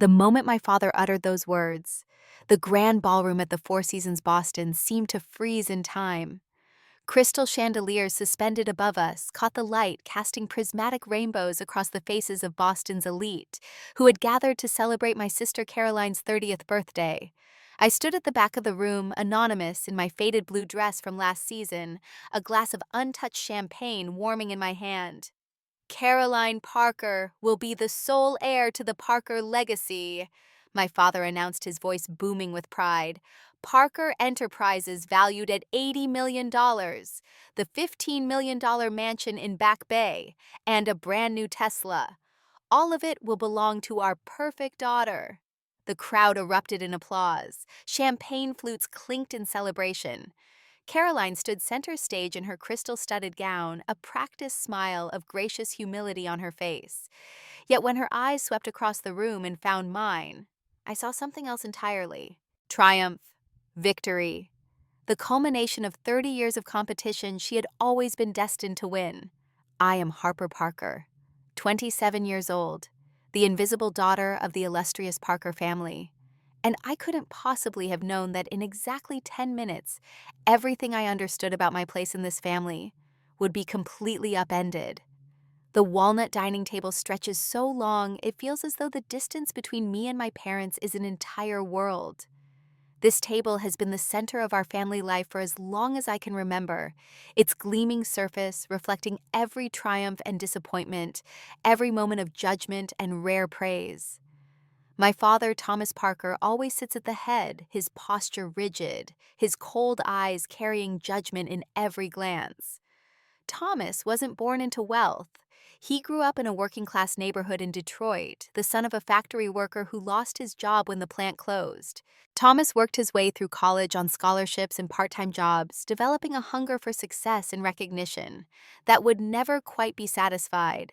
The moment my father uttered those words, the grand ballroom at the Four Seasons Boston seemed to freeze in time. Crystal chandeliers suspended above us caught the light, casting prismatic rainbows across the faces of Boston's elite, who had gathered to celebrate my sister Caroline's 30th birthday. I stood at the back of the room, anonymous in my faded blue dress from last season, a glass of untouched champagne warming in my hand. Caroline Parker will be the sole heir to the Parker legacy, my father announced, his voice booming with pride. Parker Enterprises valued at $80 million, the $15 million mansion in Back Bay, and a brand new Tesla. All of it will belong to our perfect daughter. The crowd erupted in applause. Champagne flutes clinked in celebration. Caroline stood center stage in her crystal-studded gown, a practiced smile of gracious humility on her face. Yet when her eyes swept across the room and found mine, I saw something else entirely. Triumph, victory, the culmination of 30 years of competition she had always been destined to win. I am Harper Parker, 27 years old, the invisible daughter of the illustrious Parker family. And I couldn't possibly have known that in exactly 10 minutes, everything I understood about my place in this family would be completely upended. The walnut dining table stretches so long, it feels as though the distance between me and my parents is an entire world. This table has been the center of our family life for as long as I can remember, its gleaming surface reflecting every triumph and disappointment, every moment of judgment and rare praise. My father, Thomas Parker, always sits at the head, his posture rigid, his cold eyes carrying judgment in every glance. Thomas wasn't born into wealth. He grew up in a working-class neighborhood in Detroit, the son of a factory worker who lost his job when the plant closed. Thomas worked his way through college on scholarships and part-time jobs, developing a hunger for success and recognition that would never quite be satisfied.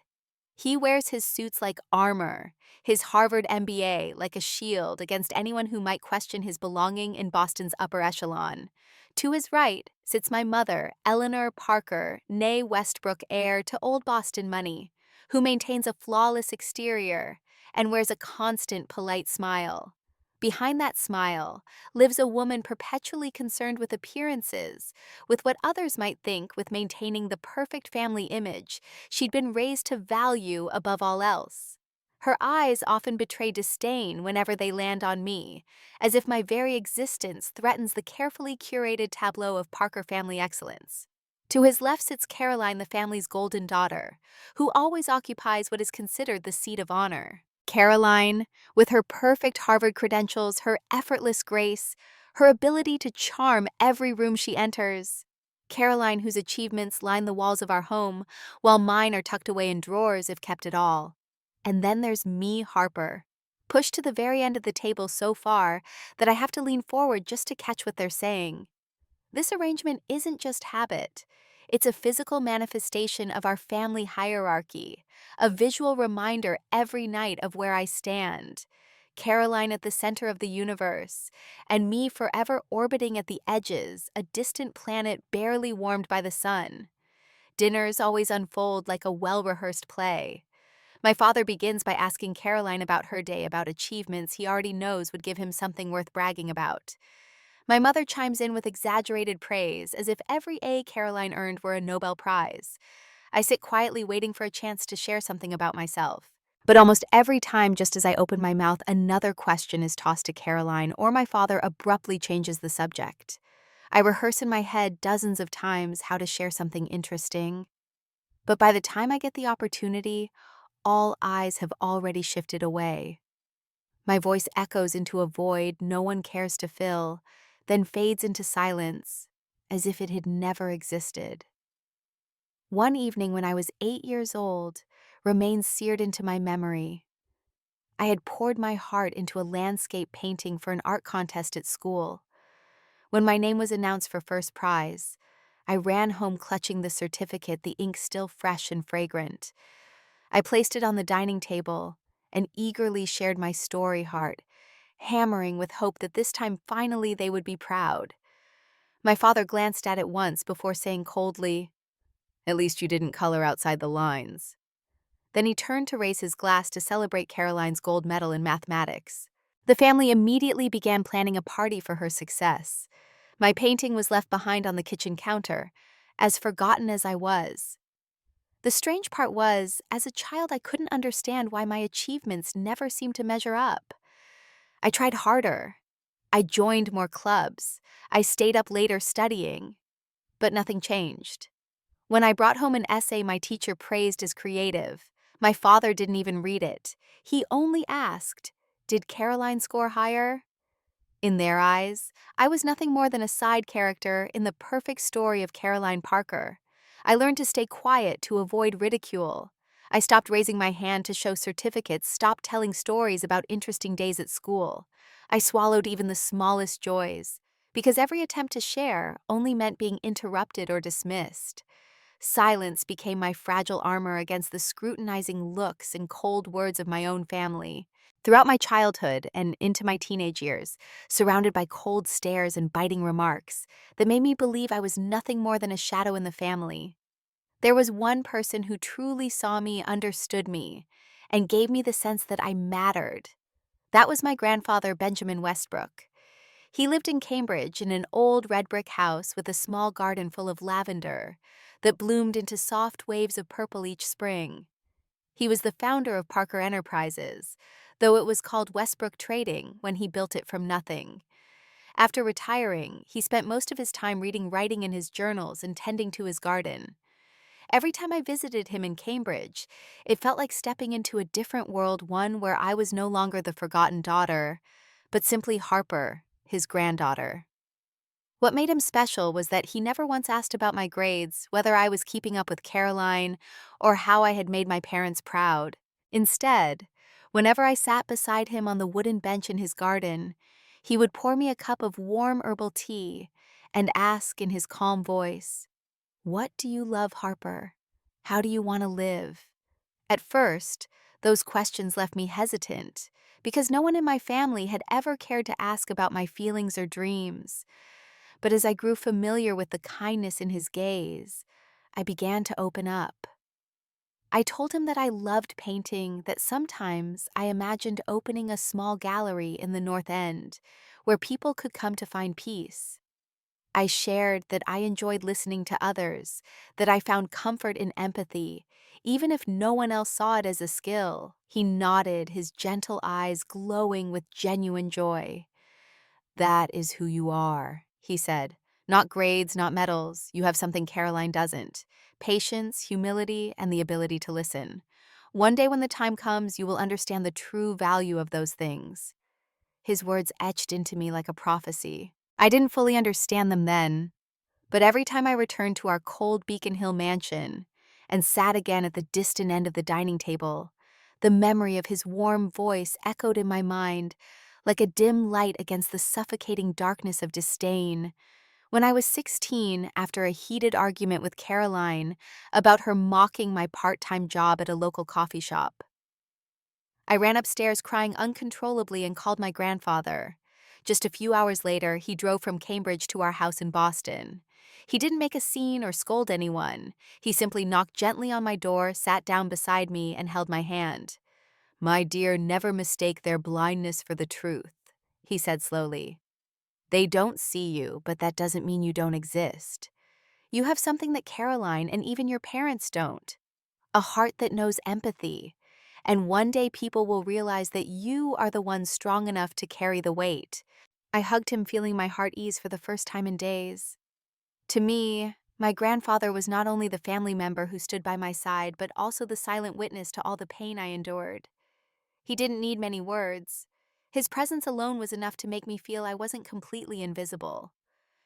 He wears his suits like armor, his Harvard MBA like a shield against anyone who might question his belonging in Boston's upper echelon. To his right sits my mother, Eleanor Parker, née Westbrook heir to Old Boston money, who maintains a flawless exterior and wears a constant polite smile. Behind that smile lives a woman perpetually concerned with appearances, with what others might think with maintaining the perfect family image she'd been raised to value above all else. Her eyes often betray disdain whenever they land on me, as if my very existence threatens the carefully curated tableau of Parker family excellence. To his left sits Caroline, the family's golden daughter, who always occupies what is considered the seat of honor. Caroline, with her perfect Harvard credentials, her effortless grace, her ability to charm every room she enters. Caroline, whose achievements line the walls of our home, while mine are tucked away in drawers if kept at all. And then there's me, Harper, pushed to the very end of the table so far that I have to lean forward just to catch what they're saying. This arrangement isn't just habit. It's a physical manifestation of our family hierarchy, a visual reminder every night of where I stand. Caroline at the center of the universe, and me forever orbiting at the edges, a distant planet barely warmed by the sun. Dinners always unfold like a well-rehearsed play. My father begins by asking Caroline about her day, about achievements he already knows would give him something worth bragging about. My mother chimes in with exaggerated praise, as if every A Caroline earned were a Nobel Prize. I sit quietly waiting for a chance to share something about myself. But almost every time, just as I open my mouth, another question is tossed to Caroline, or my father abruptly changes the subject. I rehearse in my head dozens of times how to share something interesting. But by the time I get the opportunity, all eyes have already shifted away. My voice echoes into a void no one cares to fill, then fades into silence, as if it had never existed. One evening when I was 8 years old remains seared into my memory. I had poured my heart into a landscape painting for an art contest at school. When my name was announced for first prize, I ran home clutching the certificate, the ink still fresh and fragrant. I placed it on the dining table and eagerly shared my story heart, hammering with hope that this time finally they would be proud. My father glanced at it once before saying coldly, "At least you didn't color outside the lines." Then he turned to raise his glass to celebrate Caroline's gold medal in mathematics. The family immediately began planning a party for her success. My painting was left behind on the kitchen counter, as forgotten as I was. The strange part was, as a child, I couldn't understand why my achievements never seemed to measure up. I tried harder. I joined more clubs. I stayed up later studying. But nothing changed. When I brought home an essay my teacher praised as creative, my father didn't even read it. He only asked, "Did Caroline score higher?" In their eyes, I was nothing more than a side character in the perfect story of Caroline Parker. I learned to stay quiet to avoid ridicule. I stopped raising my hand to show certificates, stopped telling stories about interesting days at school. I swallowed even the smallest joys, because every attempt to share only meant being interrupted or dismissed. Silence became my fragile armor against the scrutinizing looks and cold words of my own family. Throughout my childhood and into my teenage years, surrounded by cold stares and biting remarks that made me believe I was nothing more than a shadow in the family, there was one person who truly saw me, understood me, and gave me the sense that I mattered. That was my grandfather, Benjamin Westbrook. He lived in Cambridge in an old red brick house with a small garden full of lavender that bloomed into soft waves of purple each spring. He was the founder of Parker Enterprises, though it was called Westbrook Trading when he built it from nothing. After retiring, he spent most of his time reading writing in his journals and tending to his garden. Every time I visited him in Cambridge, it felt like stepping into a different world, one where I was no longer the forgotten daughter, but simply Harper, his granddaughter. What made him special was that he never once asked about my grades, whether I was keeping up with Caroline, or how I had made my parents proud. Instead, whenever I sat beside him on the wooden bench in his garden, he would pour me a cup of warm herbal tea and ask in his calm voice, "What do you love, Harper? How do you want to live?" At first, those questions left me hesitant, because no one in my family had ever cared to ask about my feelings or dreams. But as I grew familiar with the kindness in his gaze, I began to open up. I told him that I loved painting, that sometimes I imagined opening a small gallery in the North End, where people could come to find peace. I shared that I enjoyed listening to others, that I found comfort in empathy, even if no one else saw it as a skill. He nodded, his gentle eyes glowing with genuine joy. "That is who you are," he said. "Not grades, not medals. You have something Caroline doesn't. Patience, humility, and the ability to listen. One day when the time comes, you will understand the true value of those things." His words etched into me like a prophecy. I didn't fully understand them then, but every time I returned to our cold Beacon Hill mansion and sat again at the distant end of the dining table, the memory of his warm voice echoed in my mind like a dim light against the suffocating darkness of disdain. When I was 16, after a heated argument with Caroline about her mocking my part-time job at a local coffee shop, I ran upstairs crying uncontrollably and called my grandfather. Just a few hours later, he drove from Cambridge to our house in Boston. He didn't make a scene or scold anyone. He simply knocked gently on my door, sat down beside me, and held my hand. "My dear, never mistake their blindness for the truth," he said slowly. "They don't see you, but that doesn't mean you don't exist. You have something that Caroline and even your parents don't. A heart that knows empathy. And one day people will realize that you are the one strong enough to carry the weight." I hugged him, feeling my heart ease for the first time in days. To me, my grandfather was not only the family member who stood by my side, but also the silent witness to all the pain I endured. He didn't need many words. His presence alone was enough to make me feel I wasn't completely invisible.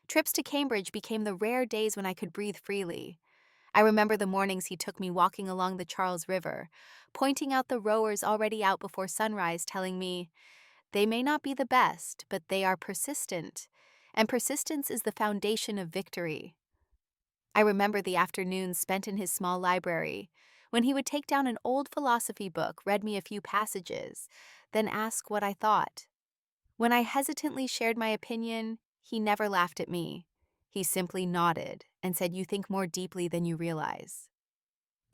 Trips to Cambridge became the rare days when I could breathe freely. I remember the mornings he took me walking along the Charles River, pointing out the rowers already out before sunrise, telling me, "They may not be the best, but they are persistent, and persistence is the foundation of victory." I remember the afternoons spent in his small library, when he would take down an old philosophy book, read me a few passages, then ask what I thought. When I hesitantly shared my opinion, he never laughed at me. He simply nodded and said, "You think more deeply than you realize."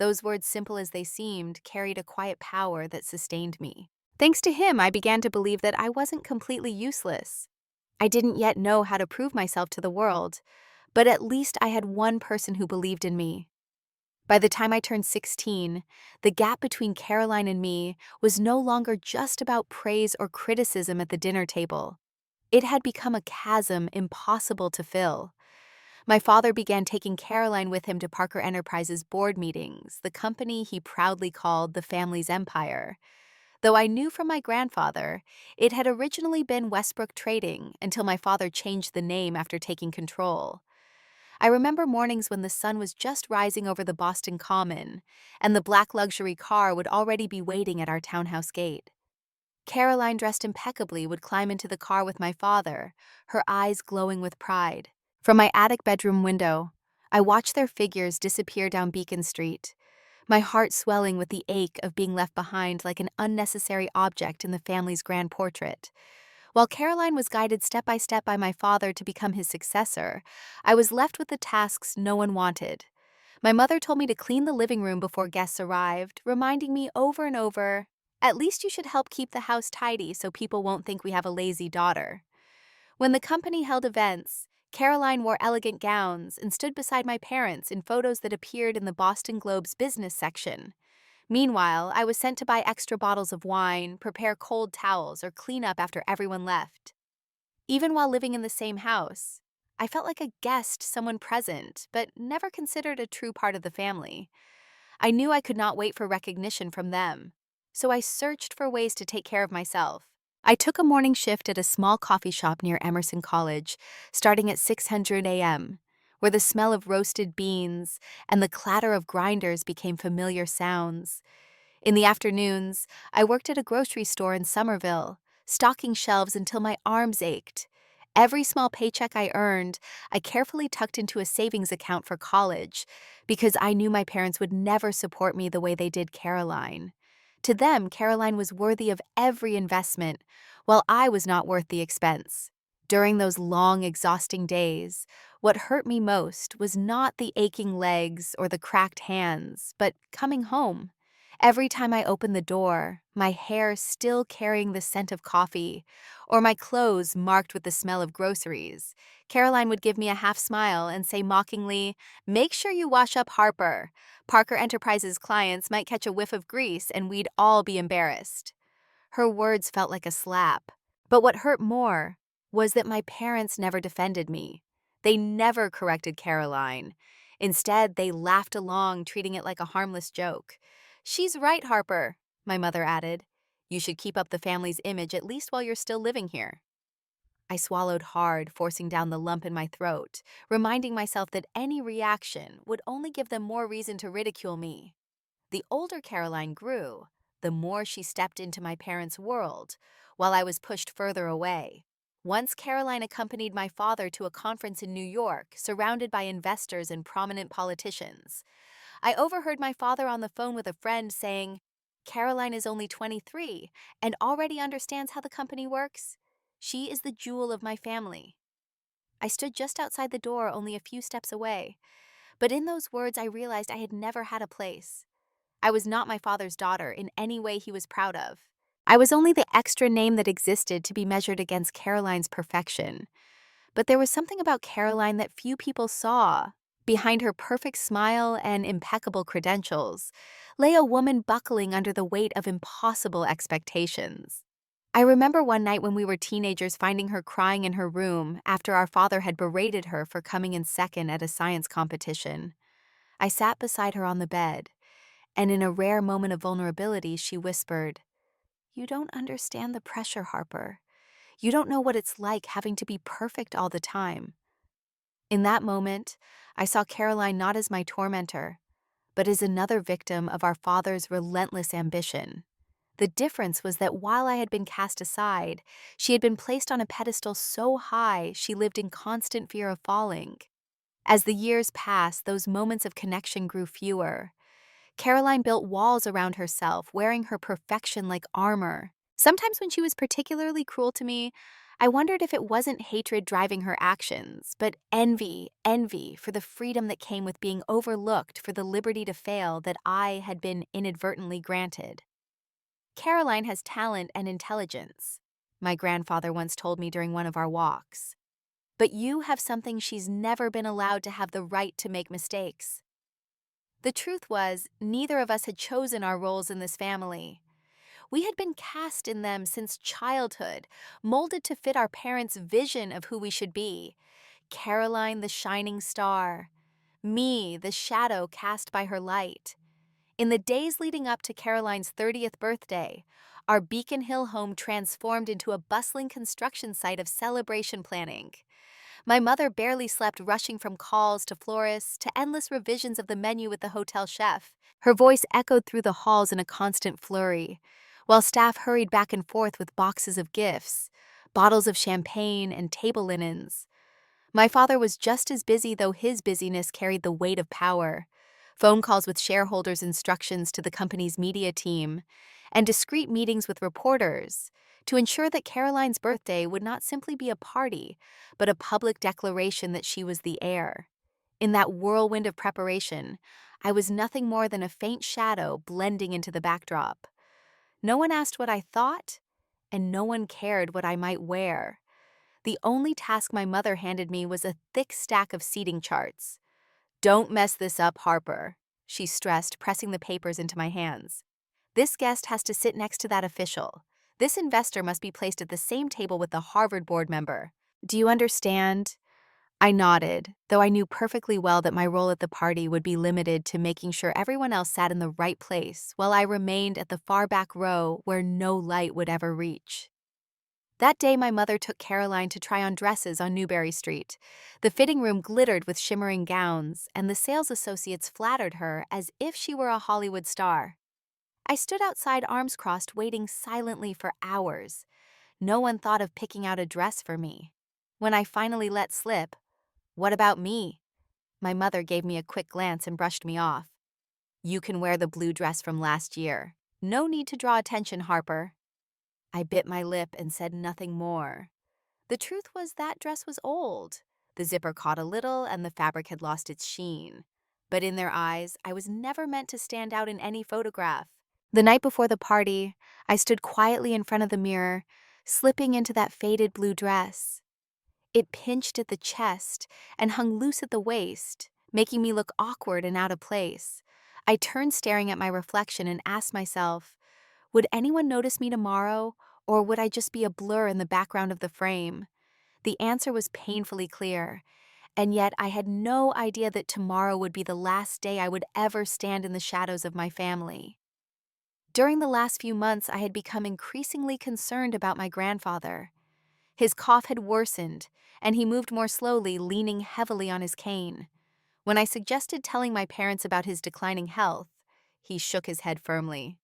Those words, simple as they seemed, carried a quiet power that sustained me. Thanks to him, I began to believe that I wasn't completely useless. I didn't yet know how to prove myself to the world, but at least I had one person who believed in me. By the time I turned 16, the gap between Caroline and me was no longer just about praise or criticism at the dinner table. It had become a chasm impossible to fill. My father began taking Caroline with him to Parker Enterprises board meetings, the company he proudly called the family's empire. Though I knew from my grandfather, it had originally been Westbrook Trading until my father changed the name after taking control. I remember mornings when the sun was just rising over the Boston Common, and the black luxury car would already be waiting at our townhouse gate. Caroline, dressed impeccably, would climb into the car with my father, her eyes glowing with pride. From my attic bedroom window, I watched their figures disappear down Beacon Street, my heart swelling with the ache of being left behind like an unnecessary object in the family's grand portrait. While Caroline was guided step by step by my father to become his successor, I was left with the tasks no one wanted. My mother told me to clean the living room before guests arrived, reminding me over and over, "At least you should help keep the house tidy so people won't think we have a lazy daughter." When the company held events, Caroline wore elegant gowns and stood beside my parents in photos that appeared in the Boston Globe's business section. Meanwhile, I was sent to buy extra bottles of wine, prepare cold towels, or clean up after everyone left. Even while living in the same house, I felt like a guest, someone present, but never considered a true part of the family. I knew I could not wait for recognition from them, so I searched for ways to take care of myself. I took a morning shift at a small coffee shop near Emerson College, starting at 600 a.m., where the smell of roasted beans and the clatter of grinders became familiar sounds. In the afternoons, I worked at a grocery store in Somerville, stocking shelves until my arms ached. Every small paycheck I earned, I carefully tucked into a savings account for college, because I knew my parents would never support me the way they did Caroline. To them, Caroline was worthy of every investment, while I was not worth the expense. During those long, exhausting days, what hurt me most was not the aching legs or the cracked hands, but coming home. Every time I opened the door, my hair still carrying the scent of coffee, or my clothes marked with the smell of groceries, Caroline would give me a half smile and say mockingly, "Make sure you wash up Harper. Parker Enterprises clients might catch a whiff of grease and we'd all be embarrassed." Her words felt like a slap. But what hurt more was that my parents never defended me. They never corrected Caroline. Instead, they laughed along, treating it like a harmless joke. "She's right, Harper," my mother added. "You should keep up the family's image at least while you're still living here." I swallowed hard, forcing down the lump in my throat, reminding myself that any reaction would only give them more reason to ridicule me. The older Caroline grew, the more she stepped into my parents' world, while I was pushed further away. Once Caroline accompanied my father to a conference in New York, surrounded by investors and prominent politicians. I overheard my father on the phone with a friend saying, "Caroline is only 23 and already understands how the company works. She is the jewel of my family." I stood just outside the door, only a few steps away, but in those words I realized I had never had a place. I was not my father's daughter in any way he was proud of. I was only the extra name that existed to be measured against Caroline's perfection. But there was something about Caroline that few people saw. Behind her perfect smile and impeccable credentials lay a woman buckling under the weight of impossible expectations. I remember one night when we were teenagers finding her crying in her room after our father had berated her for coming in second at a science competition. I sat beside her on the bed, and in a rare moment of vulnerability, she whispered, "You don't understand the pressure, Harper. You don't know what it's like having to be perfect all the time." In that moment, I saw Caroline not as my tormentor, but as another victim of our father's relentless ambition. The difference was that while I had been cast aside, she had been placed on a pedestal so high she lived in constant fear of falling. As the years passed, those moments of connection grew fewer. Caroline built walls around herself, wearing her perfection like armor. Sometimes when she was particularly cruel to me, I wondered if it wasn't hatred driving her actions, but envy for the freedom that came with being overlooked for the liberty to fail that I had been inadvertently granted. Caroline has talent and intelligence, my grandfather once told me during one of our walks. But you have something she's never been allowed to have the right to make mistakes. The truth was, neither of us had chosen our roles in this family. We had been cast in them since childhood, molded to fit our parents' vision of who we should be. Caroline, the shining star. Me, the shadow cast by her light. In the days leading up to Caroline's 30th birthday, our Beacon Hill home transformed into a bustling construction site of celebration planning. My mother barely slept, rushing from calls to florists to endless revisions of the menu with the hotel chef. Her voice echoed through the halls in a constant flurry, while staff hurried back and forth with boxes of gifts, bottles of champagne, and table linens. My father was just as busy, though his busyness carried the weight of power. Phone calls with shareholders, instructions to the company's media team, and discreet meetings with reporters to ensure that Caroline's birthday would not simply be a party, but a public declaration that she was the heir. In that whirlwind of preparation, I was nothing more than a faint shadow blending into the backdrop. No one asked what I thought, and no one cared what I might wear. The only task my mother handed me was a thick stack of seating charts. "Don't mess this up, Harper," she stressed, pressing the papers into my hands. "This guest has to sit next to that official. This investor must be placed at the same table with the Harvard board member. Do you understand?" I nodded, though I knew perfectly well that my role at the party would be limited to making sure everyone else sat in the right place while I remained at the far back row where no light would ever reach. That day, my mother took Caroline to try on dresses on Newberry Street. The fitting room glittered with shimmering gowns, and the sales associates flattered her as if she were a Hollywood star. I stood outside, arms crossed, waiting silently for hours. No one thought of picking out a dress for me. When I finally let slip, "What about me?" my mother gave me a quick glance and brushed me off. "You can wear the blue dress from last year. No need to draw attention, Harper." I bit my lip and said nothing more. The truth was that dress was old. The zipper caught a little and the fabric had lost its sheen. But in their eyes, I was never meant to stand out in any photograph. The night before the party, I stood quietly in front of the mirror, slipping into that faded blue dress. It pinched at the chest and hung loose at the waist, making me look awkward and out of place. I turned, staring at my reflection, and asked myself, would anyone notice me tomorrow, or would I just be a blur in the background of the frame? The answer was painfully clear, and yet I had no idea that tomorrow would be the last day I would ever stand in the shadows of my family. During the last few months, I had become increasingly concerned about my grandfather. His cough had worsened, and he moved more slowly, leaning heavily on his cane. When I suggested telling my parents about his declining health, he shook his head firmly.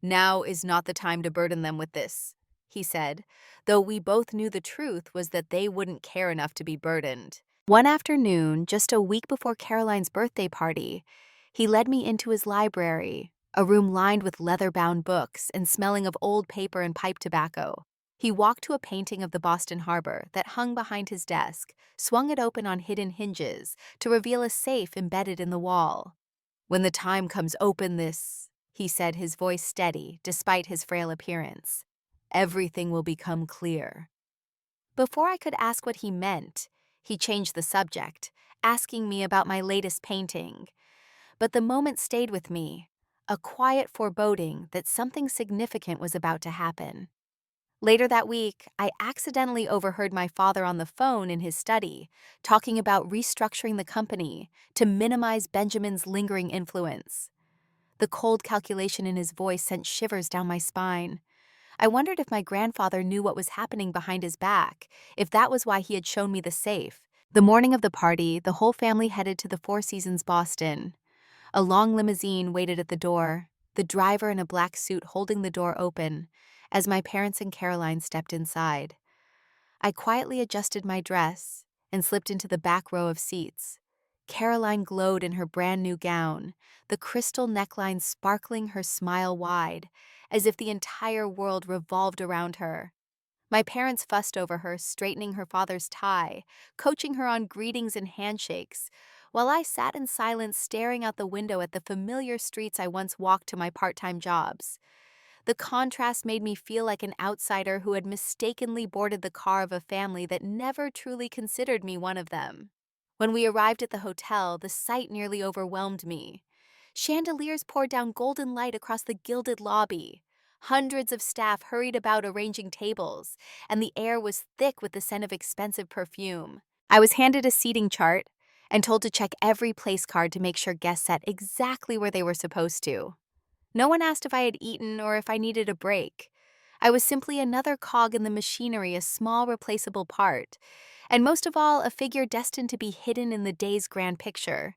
"Now is not the time to burden them with this," he said, though we both knew the truth was that they wouldn't care enough to be burdened. One afternoon, just a week before Caroline's birthday party, he led me into his library, a room lined with leather-bound books and smelling of old paper and pipe tobacco. He walked to a painting of the Boston Harbor that hung behind his desk, swung it open on hidden hinges to reveal a safe embedded in the wall. "When the time comes, open this," he said, his voice steady despite his frail appearance. "Everything will become clear." Before I could ask what he meant, he changed the subject, asking me about my latest painting. But the moment stayed with me, a quiet foreboding that something significant was about to happen. Later that week, I accidentally overheard my father on the phone in his study, talking about restructuring the company to minimize Benjamin's lingering influence. The cold calculation in his voice sent shivers down my spine. I wondered if my grandfather knew what was happening behind his back, if that was why he had shown me the safe. The morning of the party, the whole family headed to the Four Seasons Boston. A long limousine waited at the door, the driver in a black suit holding the door open, as my parents and Caroline stepped inside. I quietly adjusted my dress and slipped into the back row of seats. Caroline glowed in her brand new gown, the crystal neckline sparkling her smile wide, as if the entire world revolved around her. My parents fussed over her, straightening her father's tie, coaching her on greetings and handshakes, while I sat in silence staring out the window at the familiar streets I once walked to my part-time jobs. The contrast made me feel like an outsider who had mistakenly boarded the car of a family that never truly considered me one of them. When we arrived at the hotel, the sight nearly overwhelmed me. Chandeliers poured down golden light across the gilded lobby. Hundreds of staff hurried about arranging tables, and the air was thick with the scent of expensive perfume. I was handed a seating chart and told to check every place card to make sure guests sat exactly where they were supposed to. No one asked if I had eaten or if I needed a break. I was simply another cog in the machinery, a small replaceable part, and most of all, a figure destined to be hidden in the day's grand picture.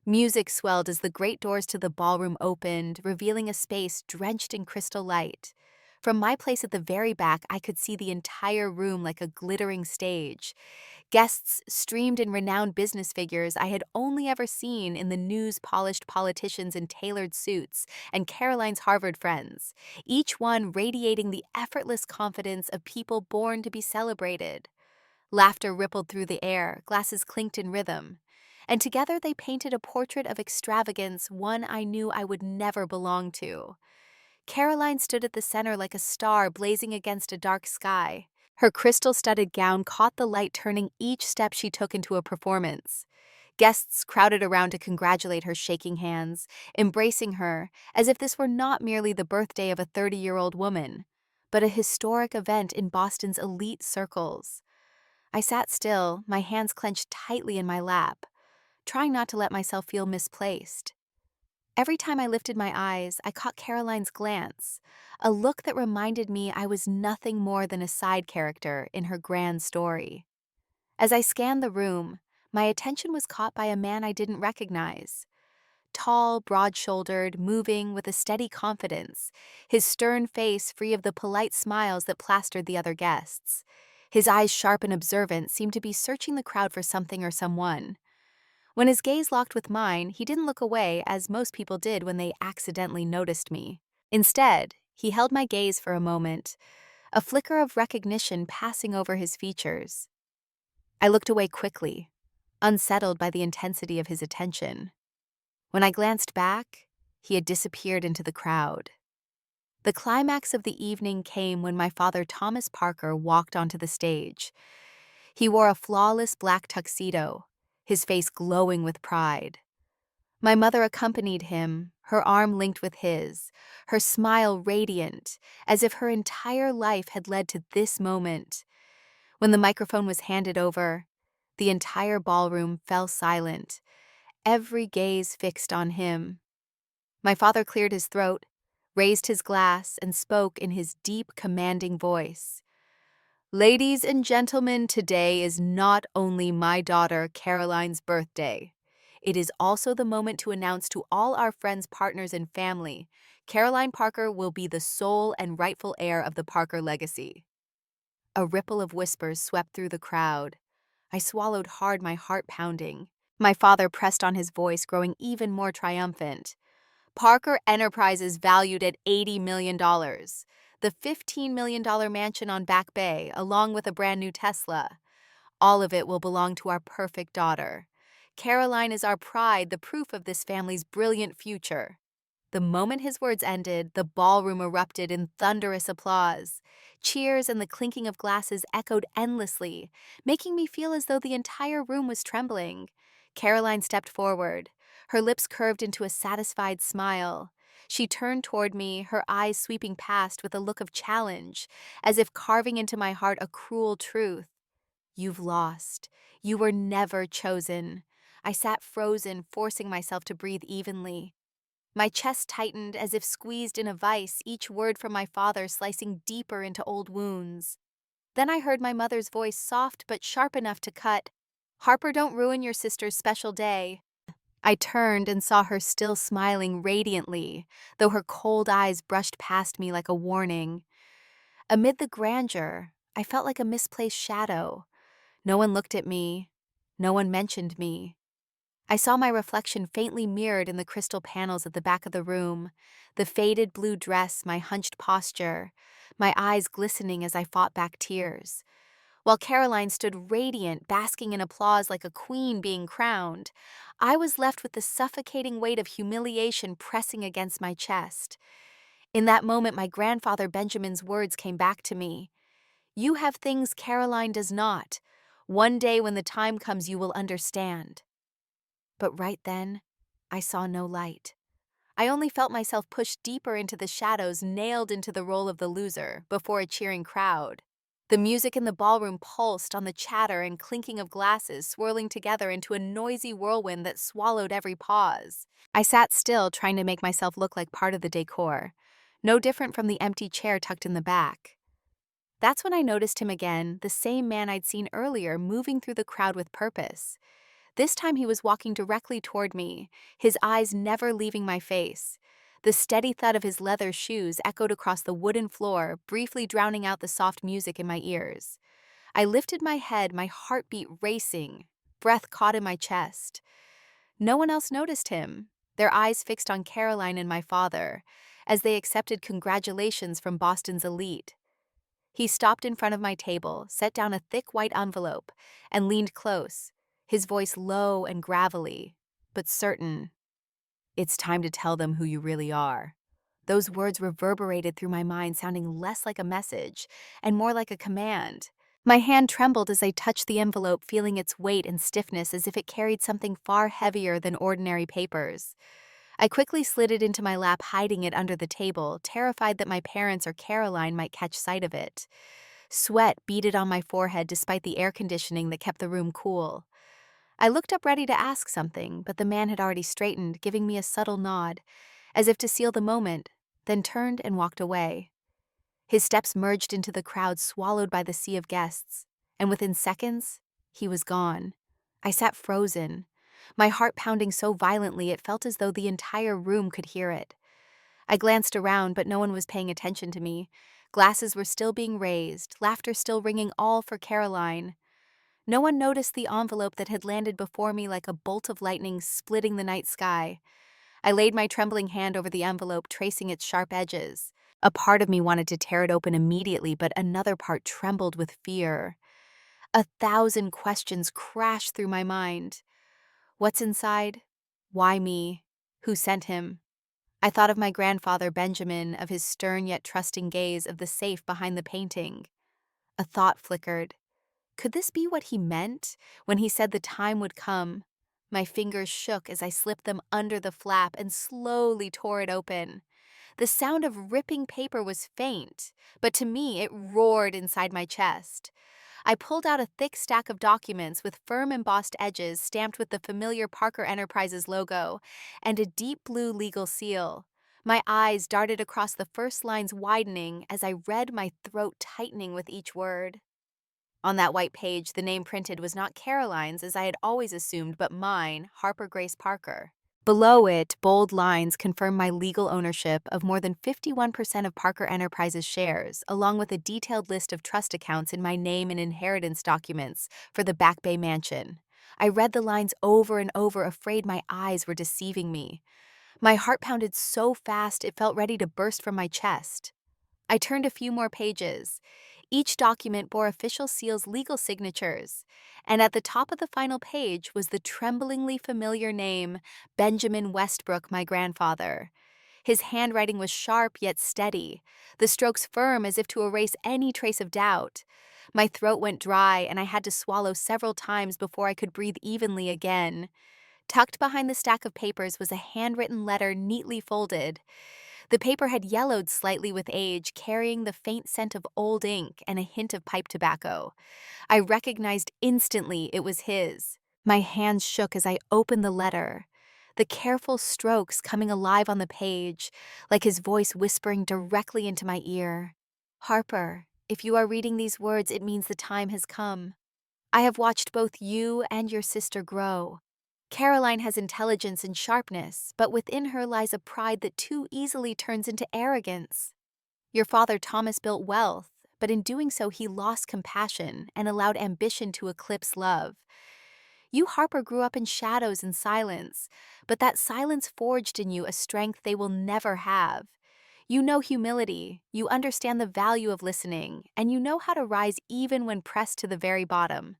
Music swelled as the great doors to the ballroom opened, revealing a space drenched in crystal light. From my place at the very back, I could see the entire room like a glittering stage. Guests streamed in renowned business figures I had only ever seen in the news-polished politicians in tailored suits and Caroline's Harvard friends, each one radiating the effortless confidence of people born to be celebrated. Laughter rippled through the air, glasses clinked in rhythm, and together they painted a portrait of extravagance, one I knew I would never belong to. Caroline stood at the center like a star blazing against a dark sky. Her crystal-studded gown caught the light, turning each step she took into a performance. Guests crowded around to congratulate her, shaking hands, embracing her, as if this were not merely the birthday of a 30-year-old woman, but a historic event in Boston's elite circles. I sat still, my hands clenched tightly in my lap, trying not to let myself feel misplaced. Every time I lifted my eyes, I caught Caroline's glance, a look that reminded me I was nothing more than a side character in her grand story. As I scanned the room, my attention was caught by a man I didn't recognize. Tall, broad-shouldered, moving with a steady confidence, his stern face free of the polite smiles that plastered the other guests. His eyes, sharp and observant, seemed to be searching the crowd for something or someone. When his gaze locked with mine, he didn't look away as most people did when they accidentally noticed me. Instead, he held my gaze for a moment, a flicker of recognition passing over his features. I looked away quickly, unsettled by the intensity of his attention. When I glanced back, he had disappeared into the crowd. The climax of the evening came when my father, Thomas Parker, walked onto the stage. He wore a flawless black tuxedo, his face glowing with pride. My mother accompanied him, her arm linked with his, her smile radiant, as if her entire life had led to this moment. When the microphone was handed over, the entire ballroom fell silent, every gaze fixed on him. My father cleared his throat, raised his glass, and spoke in his deep, commanding voice. "Ladies and gentlemen, today is not only my daughter Caroline's birthday. It is also the moment to announce to all our friends, partners, and family, Caroline Parker will be the sole and rightful heir of the Parker legacy." A ripple of whispers swept through the crowd. I swallowed hard, my heart pounding. My father pressed on, his voice growing even more triumphant. "Parker Enterprises valued at $80 million. The $15 million mansion on Back Bay, along with a brand new Tesla. All of it will belong to our perfect daughter. Caroline is our pride, the proof of this family's brilliant future." The moment his words ended, the ballroom erupted in thunderous applause. Cheers and the clinking of glasses echoed endlessly, making me feel as though the entire room was trembling. Caroline stepped forward, her lips curved into a satisfied smile. She turned toward me, her eyes sweeping past with a look of challenge, as if carving into my heart a cruel truth. "You've lost. You were never chosen." I sat frozen, forcing myself to breathe evenly. My chest tightened as if squeezed in a vice, each word from my father slicing deeper into old wounds. Then I heard my mother's voice, soft but sharp enough to cut. "Harper, don't ruin your sister's special day." I turned and saw her still smiling radiantly, though her cold eyes brushed past me like a warning. Amid the grandeur, I felt like a misplaced shadow. No one looked at me. No one mentioned me. I saw my reflection faintly mirrored in the crystal panels at the back of the room, the faded blue dress, my hunched posture, my eyes glistening as I fought back tears. While Caroline stood radiant, basking in applause like a queen being crowned, I was left with the suffocating weight of humiliation pressing against my chest. In that moment, my grandfather Benjamin's words came back to me. "You have things Caroline does not. One day when the time comes, you will understand." But right then, I saw no light. I only felt myself pushed deeper into the shadows, nailed into the role of the loser, before a cheering crowd. The music in the ballroom pulsed on the chatter and clinking of glasses, swirling together into a noisy whirlwind that swallowed every pause. I sat still, trying to make myself look like part of the decor, no different from the empty chair tucked in the back. That's when I noticed him again, the same man I'd seen earlier, moving through the crowd with purpose. This time he was walking directly toward me, his eyes never leaving my face. The steady thud of his leather shoes echoed across the wooden floor, briefly drowning out the soft music in my ears. I lifted my head, my heartbeat racing, breath caught in my chest. No one else noticed him, their eyes fixed on Caroline and my father, as they accepted congratulations from Boston's elite. He stopped in front of my table, set down a thick white envelope, and leaned close, his voice low and gravelly, but certain. "It's time to tell them who you really are." Those words reverberated through my mind, sounding less like a message and more like a command. My hand trembled as I touched the envelope, feeling its weight and stiffness as if it carried something far heavier than ordinary papers. I quickly slid it into my lap, hiding it under the table, terrified that my parents or Caroline might catch sight of it. Sweat beaded on my forehead despite the air conditioning that kept the room cool. I looked up ready to ask something, but the man had already straightened, giving me a subtle nod, as if to seal the moment, then turned and walked away. His steps merged into the crowd, swallowed by the sea of guests, and within seconds, he was gone. I sat frozen, my heart pounding so violently it felt as though the entire room could hear it. I glanced around, but no one was paying attention to me. Glasses were still being raised, laughter still ringing, all for Caroline. No one noticed the envelope that had landed before me like a bolt of lightning, splitting the night sky. I laid my trembling hand over the envelope, tracing its sharp edges. A part of me wanted to tear it open immediately, but another part trembled with fear. 1,000 questions crashed through my mind. What's inside? Why me? Who sent him? I thought of my grandfather Benjamin, of his stern yet trusting gaze, of the safe behind the painting. A thought flickered. Could this be what he meant when he said the time would come? My fingers shook as I slipped them under the flap and slowly tore it open. The sound of ripping paper was faint, but to me it roared inside my chest. I pulled out a thick stack of documents with firm embossed edges stamped with the familiar Parker Enterprises logo and a deep blue legal seal. My eyes darted across the first lines, widening as I read, my throat tightening with each word. On that white page, the name printed was not Caroline's, as I had always assumed, but mine, Harper Grace Parker. Below it, bold lines confirmed my legal ownership of more than 51% of Parker Enterprises shares, along with a detailed list of trust accounts in my name and inheritance documents for the Back Bay mansion. I read the lines over and over, afraid my eyes were deceiving me. My heart pounded so fast it felt ready to burst from my chest. I turned a few more pages. Each document bore official seal's legal signatures, and at the top of the final page was the tremblingly familiar name, Benjamin Westbrook, my grandfather. His handwriting was sharp yet steady, the strokes firm as if to erase any trace of doubt. My throat went dry, and I had to swallow several times before I could breathe evenly again. Tucked behind the stack of papers was a handwritten letter neatly folded. The paper had yellowed slightly with age, carrying the faint scent of old ink and a hint of pipe tobacco. I recognized instantly it was his. My hands shook as I opened the letter, the careful strokes coming alive on the page, like his voice whispering directly into my ear. "Harper, if you are reading these words, it means the time has come. I have watched both you and your sister grow. Caroline has intelligence and sharpness, but within her lies a pride that too easily turns into arrogance. Your father Thomas built wealth, but in doing so he lost compassion and allowed ambition to eclipse love. You, Harper, grew up in shadows and silence, but that silence forged in you a strength they will never have. You know humility, you understand the value of listening, and you know how to rise even when pressed to the very bottom.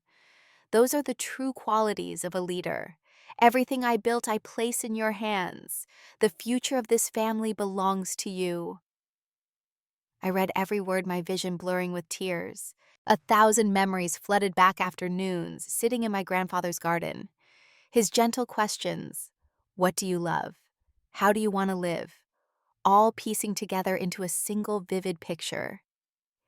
Those are the true qualities of a leader. Everything I built, I place in your hands. The future of this family belongs to you. I read every word, my vision blurring with tears. 1,000 memories flooded back afternoons, sitting in my grandfather's garden. His gentle questions, what do you love? How do you want to live? All piecing together into a single vivid picture.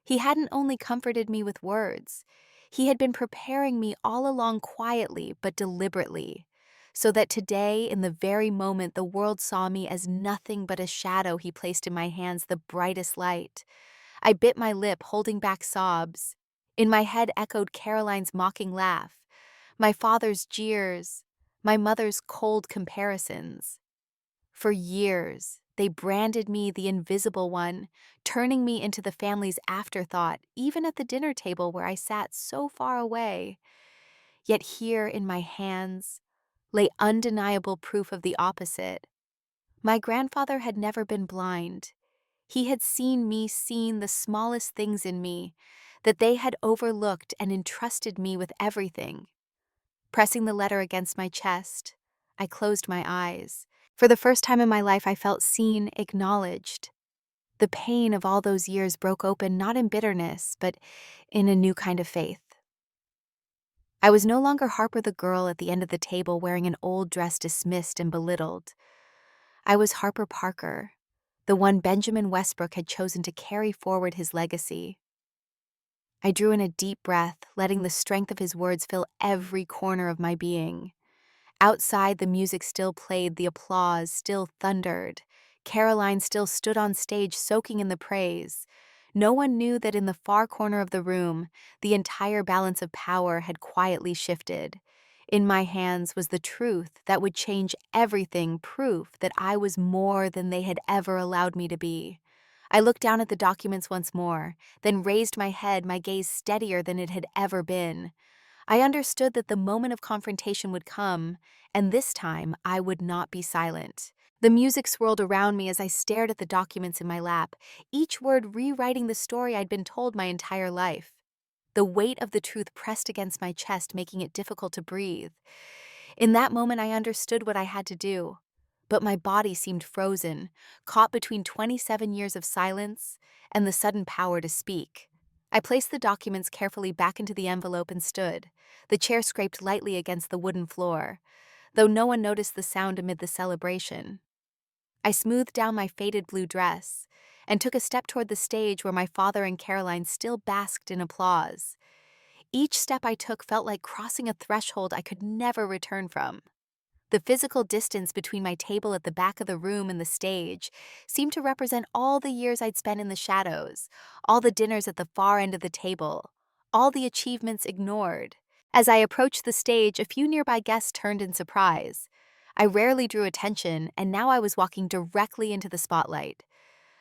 He hadn't only comforted me with words, he had been preparing me all along quietly but deliberately, so that today, in the very moment the world saw me as nothing but a shadow, he placed in my hands the brightest light. I bit my lip, holding back sobs. In my head echoed Caroline's mocking laugh, my father's jeers, my mother's cold comparisons. For years, they branded me the invisible one, turning me into the family's afterthought, even at the dinner table where I sat so far away. Yet here in my hands lay undeniable proof of the opposite. My grandfather had never been blind. He had seen me, seen the smallest things in me, that they had overlooked, and entrusted me with everything. Pressing the letter against my chest, I closed my eyes. For the first time in my life, I felt seen, acknowledged. The pain of all those years broke open not in bitterness, but in a new kind of faith. I was no longer Harper the girl at the end of the table wearing an old dress dismissed and belittled. I was Harper Parker, the one Benjamin Westbrook had chosen to carry forward his legacy. I drew in a deep breath, letting the strength of his words fill every corner of my being. Outside, the music still played, the applause still thundered. Caroline still stood on stage, soaking in the praise. No one knew that in the far corner of the room, the entire balance of power had quietly shifted. In my hands was the truth that would change everything, proof that I was more than they had ever allowed me to be. I looked down at the documents once more, then raised my head, my gaze steadier than it had ever been. I understood that the moment of confrontation would come, and this time I would not be silent. The music swirled around me as I stared at the documents in my lap, each word rewriting the story I'd been told my entire life. The weight of the truth pressed against my chest, making it difficult to breathe. In that moment, I understood what I had to do, but my body seemed frozen, caught between 27 years of silence and the sudden power to speak. I placed the documents carefully back into the envelope and stood. The chair scraped lightly against the wooden floor, though no one noticed the sound amid the celebration. I smoothed down my faded blue dress and took a step toward the stage where my father and Caroline still basked in applause. Each step I took felt like crossing a threshold I could never return from. The physical distance between my table at the back of the room and the stage seemed to represent all the years I'd spent in the shadows, all the dinners at the far end of the table, all the achievements ignored. As I approached the stage, a few nearby guests turned in surprise. I rarely drew attention, and now I was walking directly into the spotlight.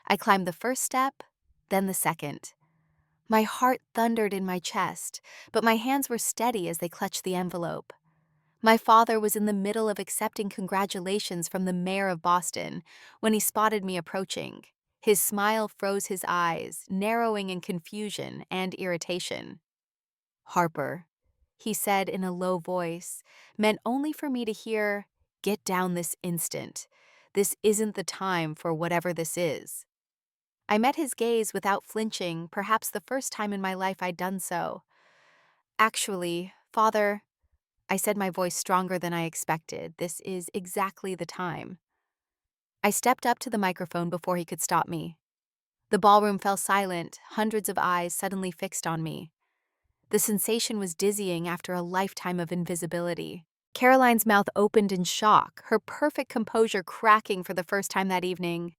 I climbed the first step, then the second. My heart thundered in my chest, but my hands were steady as they clutched the envelope. My father was in the middle of accepting congratulations from the mayor of Boston when he spotted me approaching. His smile froze his eyes, narrowing in confusion and irritation. "Harper," he said in a low voice, meant only for me to hear, "Get down this instant. This isn't the time for whatever this is." I met his gaze without flinching, perhaps the first time in my life I'd done so. "Actually, Father," I said, my voice stronger than I expected, "this is exactly the time." I stepped up to the microphone before he could stop me. The ballroom fell silent, hundreds of eyes suddenly fixed on me. The sensation was dizzying after a lifetime of invisibility. Caroline's mouth opened in shock, her perfect composure cracking for the first time that evening.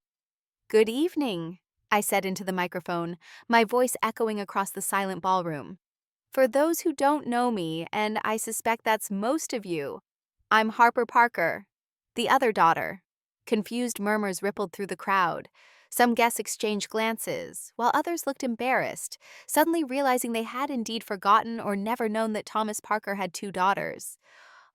"Good evening," I said into the microphone, my voice echoing across the silent ballroom. "For those who don't know me, and I suspect that's most of you, I'm Harper Parker, the other daughter." Confused murmurs rippled through the crowd. Some guests exchanged glances, while others looked embarrassed, suddenly realizing they had indeed forgotten or never known that Thomas Parker had two daughters.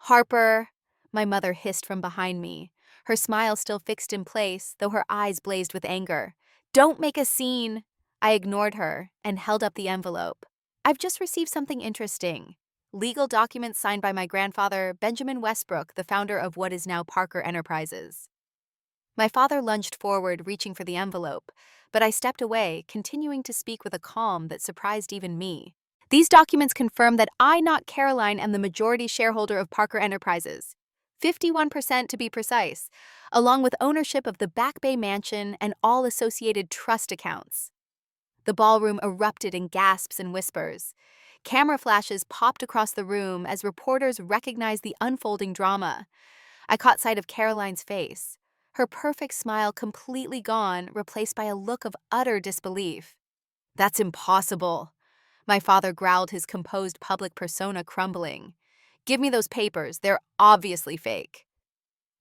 Harper, my mother hissed from behind me, her smile still fixed in place, though her eyes blazed with anger. Don't make a scene! I ignored her and held up the envelope. I've just received something interesting. Legal documents signed by my grandfather, Benjamin Westbrook, the founder of what is now Parker Enterprises. My father lunged forward, reaching for the envelope, but I stepped away, continuing to speak with a calm that surprised even me. These documents confirm that I, not Caroline, am the majority shareholder of Parker Enterprises, 51% to be precise, along with ownership of the Back Bay Mansion and all associated trust accounts. The ballroom erupted in gasps and whispers. Camera flashes popped across the room as reporters recognized the unfolding drama. I caught sight of Caroline's face, her perfect smile completely gone, replaced by a look of utter disbelief. That's impossible. My father growled, his composed public persona crumbling. Give me those papers, they're obviously fake.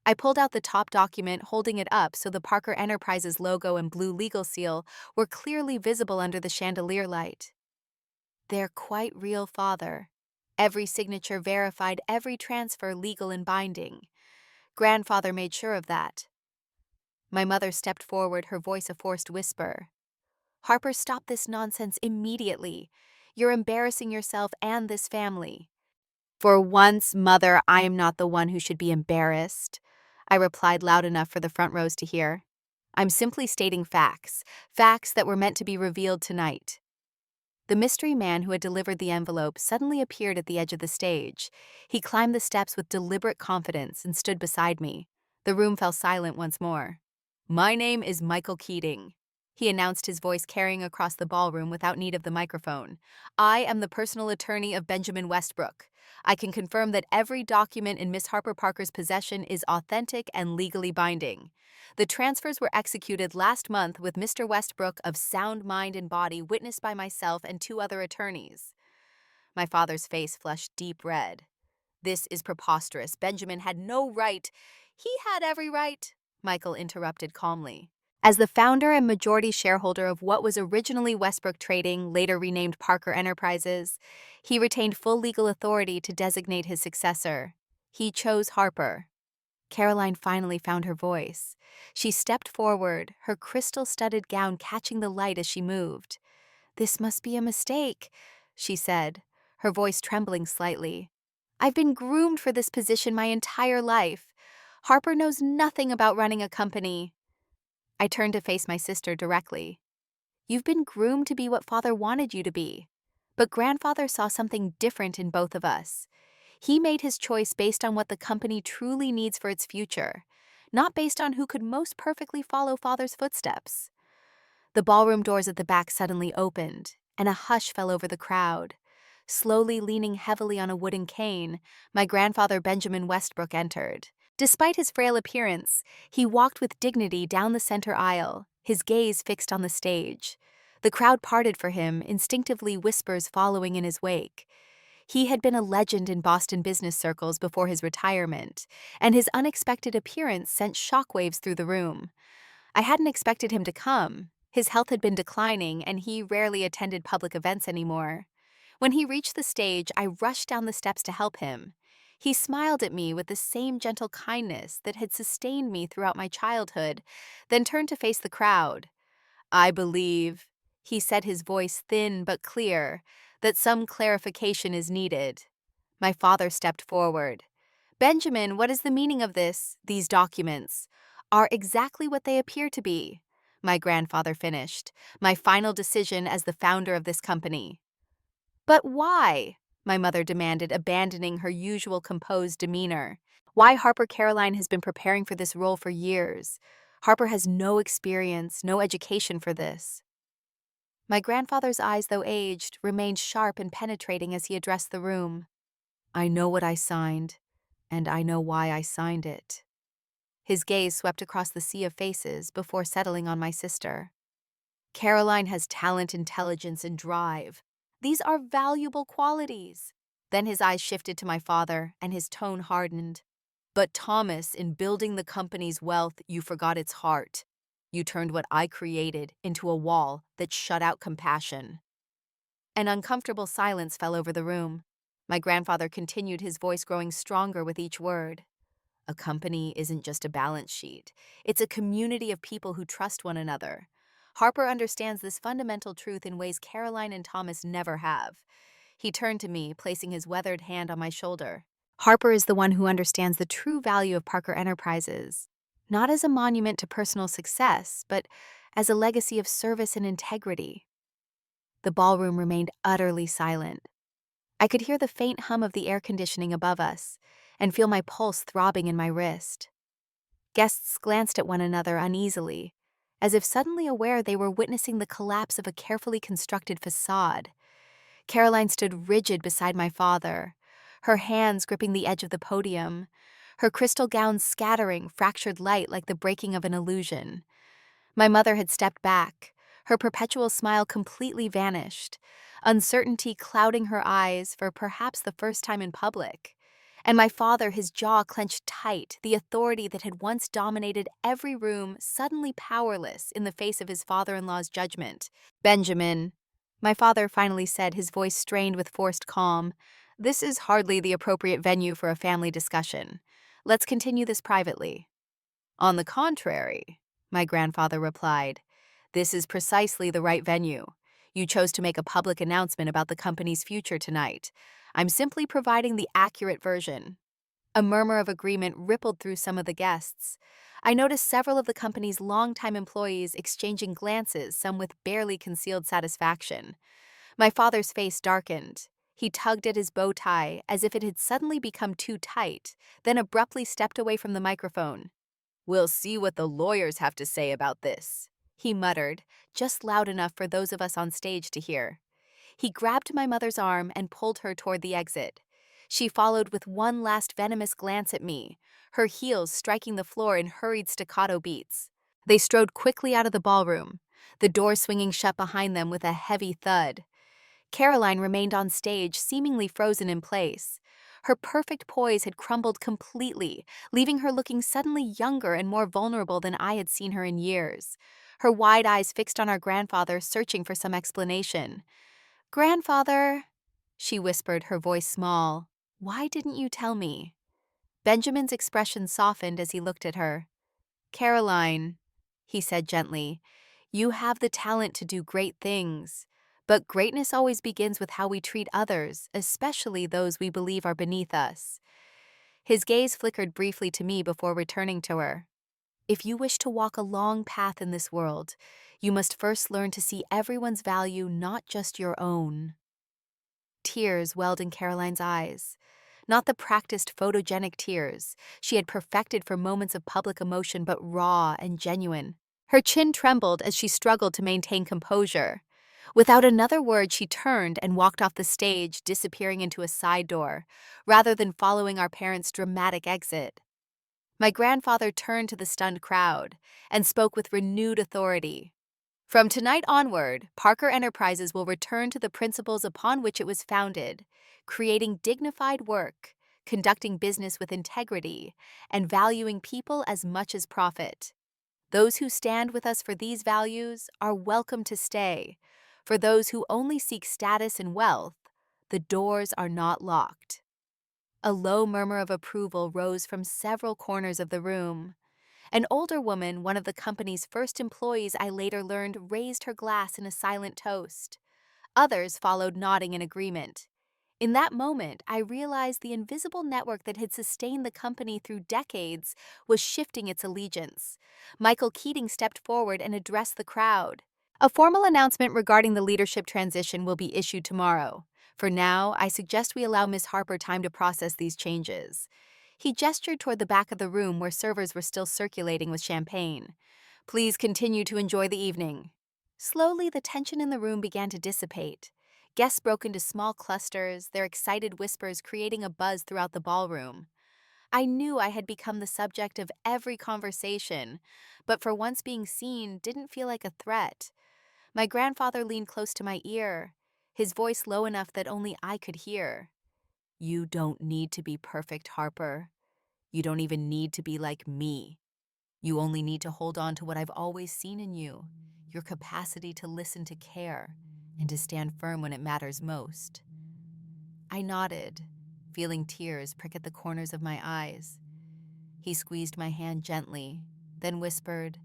I pulled out the top document, holding it up so the Parker Enterprises logo and blue legal seal were clearly visible under the chandelier light. They're quite real, father. Every signature verified, every transfer legal and binding. Grandfather made sure of that. My mother stepped forward, her voice a forced whisper. Harper, stop this nonsense immediately. You're embarrassing yourself and this family. For once, mother, I am not the one who should be embarrassed, I replied loud enough for the front rows to hear. I'm simply stating facts, facts that were meant to be revealed tonight. The mystery man who had delivered the envelope suddenly appeared at the edge of the stage. He climbed the steps with deliberate confidence and stood beside me. The room fell silent once more. My name is Michael Keating, he announced, his voice carrying across the ballroom without need of the microphone. I am the personal attorney of Benjamin Westbrook. I can confirm that every document in Miss Harper Parker's possession is authentic and legally binding. The transfers were executed last month with Mr. Westbrook of sound mind and body, witnessed by myself and 2 other attorneys. My father's face flushed deep red. This is preposterous. Benjamin had no right. He had every right, Michael interrupted calmly. As the founder and majority shareholder of what was originally Westbrook Trading, later renamed Parker Enterprises, he retained full legal authority to designate his successor. He chose Harper. Caroline finally found her voice. She stepped forward, her crystal-studded gown catching the light as she moved. This must be a mistake, she said, her voice trembling slightly. I've been groomed for this position my entire life. Harper knows nothing about running a company. I turned to face my sister directly. You've been groomed to be what father wanted you to be. But grandfather saw something different in both of us. He made his choice based on what the company truly needs for its future, not based on who could most perfectly follow father's footsteps. The ballroom doors at the back suddenly opened, and a hush fell over the crowd. Slowly leaning heavily on a wooden cane, my grandfather Benjamin Westbrook entered. Despite his frail appearance, he walked with dignity down the center aisle, his gaze fixed on the stage. The crowd parted for him, instinctively whispers following in his wake. He had been a legend in Boston business circles before his retirement, and his unexpected appearance sent shockwaves through the room. I hadn't expected him to come. His health had been declining, and he rarely attended public events anymore. When he reached the stage, I rushed down the steps to help him. He smiled at me with the same gentle kindness that had sustained me throughout my childhood, then turned to face the crowd. I believe, he said, his voice thin but clear, that some clarification is needed. My father stepped forward. Benjamin, what is the meaning of this? These documents are exactly what they appear to be, my grandfather finished, my final decision as the founder of this company. But why? My mother demanded, abandoning her usual composed demeanor. Why? Harper Caroline has been preparing for this role for years. Harper has no experience, no education for this. My grandfather's eyes, though aged, remained sharp and penetrating as he addressed the room. I know what I signed, and I know why I signed it. His gaze swept across the sea of faces before settling on my sister. Caroline has talent, intelligence, and drive. These are valuable qualities. Then his eyes shifted to my father, and his tone hardened. But Thomas, in building the company's wealth, you forgot its heart. You turned what I created into a wall that shut out compassion. An uncomfortable silence fell over the room. My grandfather continued, his voice growing stronger with each word. A company isn't just a balance sheet. It's a community of people who trust one another. Harper understands this fundamental truth in ways Caroline and Thomas never have. He turned to me, placing his weathered hand on my shoulder. Harper is the one who understands the true value of Parker Enterprises, not as a monument to personal success, but as a legacy of service and integrity. The ballroom remained utterly silent. I could hear the faint hum of the air conditioning above us and feel my pulse throbbing in my wrist. Guests glanced at one another uneasily, as if suddenly aware they were witnessing the collapse of a carefully constructed facade. Caroline stood rigid beside my father, her hands gripping the edge of the podium, her crystal gown scattering fractured light like the breaking of an illusion. My mother had stepped back, her perpetual smile completely vanished, uncertainty clouding her eyes for perhaps the first time in public. And my father, his jaw clenched tight, the authority that had once dominated every room suddenly powerless in the face of his father-in-law's judgment. "Benjamin," my father finally said, his voice strained with forced calm, "this is hardly the appropriate venue for a family discussion. Let's continue this privately." "On the contrary," my grandfather replied, "this is precisely the right venue. You chose to make a public announcement about the company's future tonight. I'm simply providing the accurate version." A murmur of agreement rippled through some of the guests. I noticed several of the company's longtime employees exchanging glances, some with barely concealed satisfaction. My father's face darkened. He tugged at his bow tie as if it had suddenly become too tight, then abruptly stepped away from the microphone. "We'll see what the lawyers have to say about this," he muttered, just loud enough for those of us on stage to hear. He grabbed my mother's arm and pulled her toward the exit. She followed with one last venomous glance at me, her heels striking the floor in hurried staccato beats. They strode quickly out of the ballroom, the door swinging shut behind them with a heavy thud. Caroline remained on stage, seemingly frozen in place. Her perfect poise had crumbled completely, leaving her looking suddenly younger and more vulnerable than I had seen her in years. Her wide eyes fixed on our grandfather, searching for some explanation. "Grandfather," she whispered, her voice small, "why didn't you tell me?" Benjamin's expression softened as he looked at her. "Caroline," he said gently, "you have the talent to do great things. But greatness always begins with how we treat others, especially those we believe are beneath us." His gaze flickered briefly to me before returning to her. "If you wish to walk a long path in this world, you must first learn to see everyone's value, not just your own." Tears welled in Caroline's eyes. Not the practiced photogenic tears she had perfected for moments of public emotion, but raw and genuine. Her chin trembled as she struggled to maintain composure. Without another word, she turned and walked off the stage, disappearing into a side door, rather than following our parents' dramatic exit. My grandfather turned to the stunned crowd and spoke with renewed authority. "From tonight onward, Parker Enterprises will return to the principles upon which it was founded, creating dignified work, conducting business with integrity, and valuing people as much as profit. Those who stand with us for these values are welcome to stay. For those who only seek status and wealth, the doors are not locked." A low murmur of approval rose from several corners of the room. An older woman, one of the company's first employees, I later learned, raised her glass in a silent toast. Others followed, nodding in agreement. In that moment, I realized the invisible network that had sustained the company through decades was shifting its allegiance. Michael Keating stepped forward and addressed the crowd. "A formal announcement regarding the leadership transition will be issued tomorrow. For now, I suggest we allow Miss Harper time to process these changes." He gestured toward the back of the room where servers were still circulating with champagne. "Please continue to enjoy the evening." Slowly, the tension in the room began to dissipate. Guests broke into small clusters, their excited whispers creating a buzz throughout the ballroom. I knew I had become the subject of every conversation, but for once being seen didn't feel like a threat. My grandfather leaned close to my ear, his voice low enough that only I could hear. "You don't need to be perfect, Harper. You don't even need to be like me. You only need to hold on to what I've always seen in you, your capacity to listen, to care, and to stand firm when it matters most." I nodded, feeling tears prick at the corners of my eyes. He squeezed my hand gently, then whispered,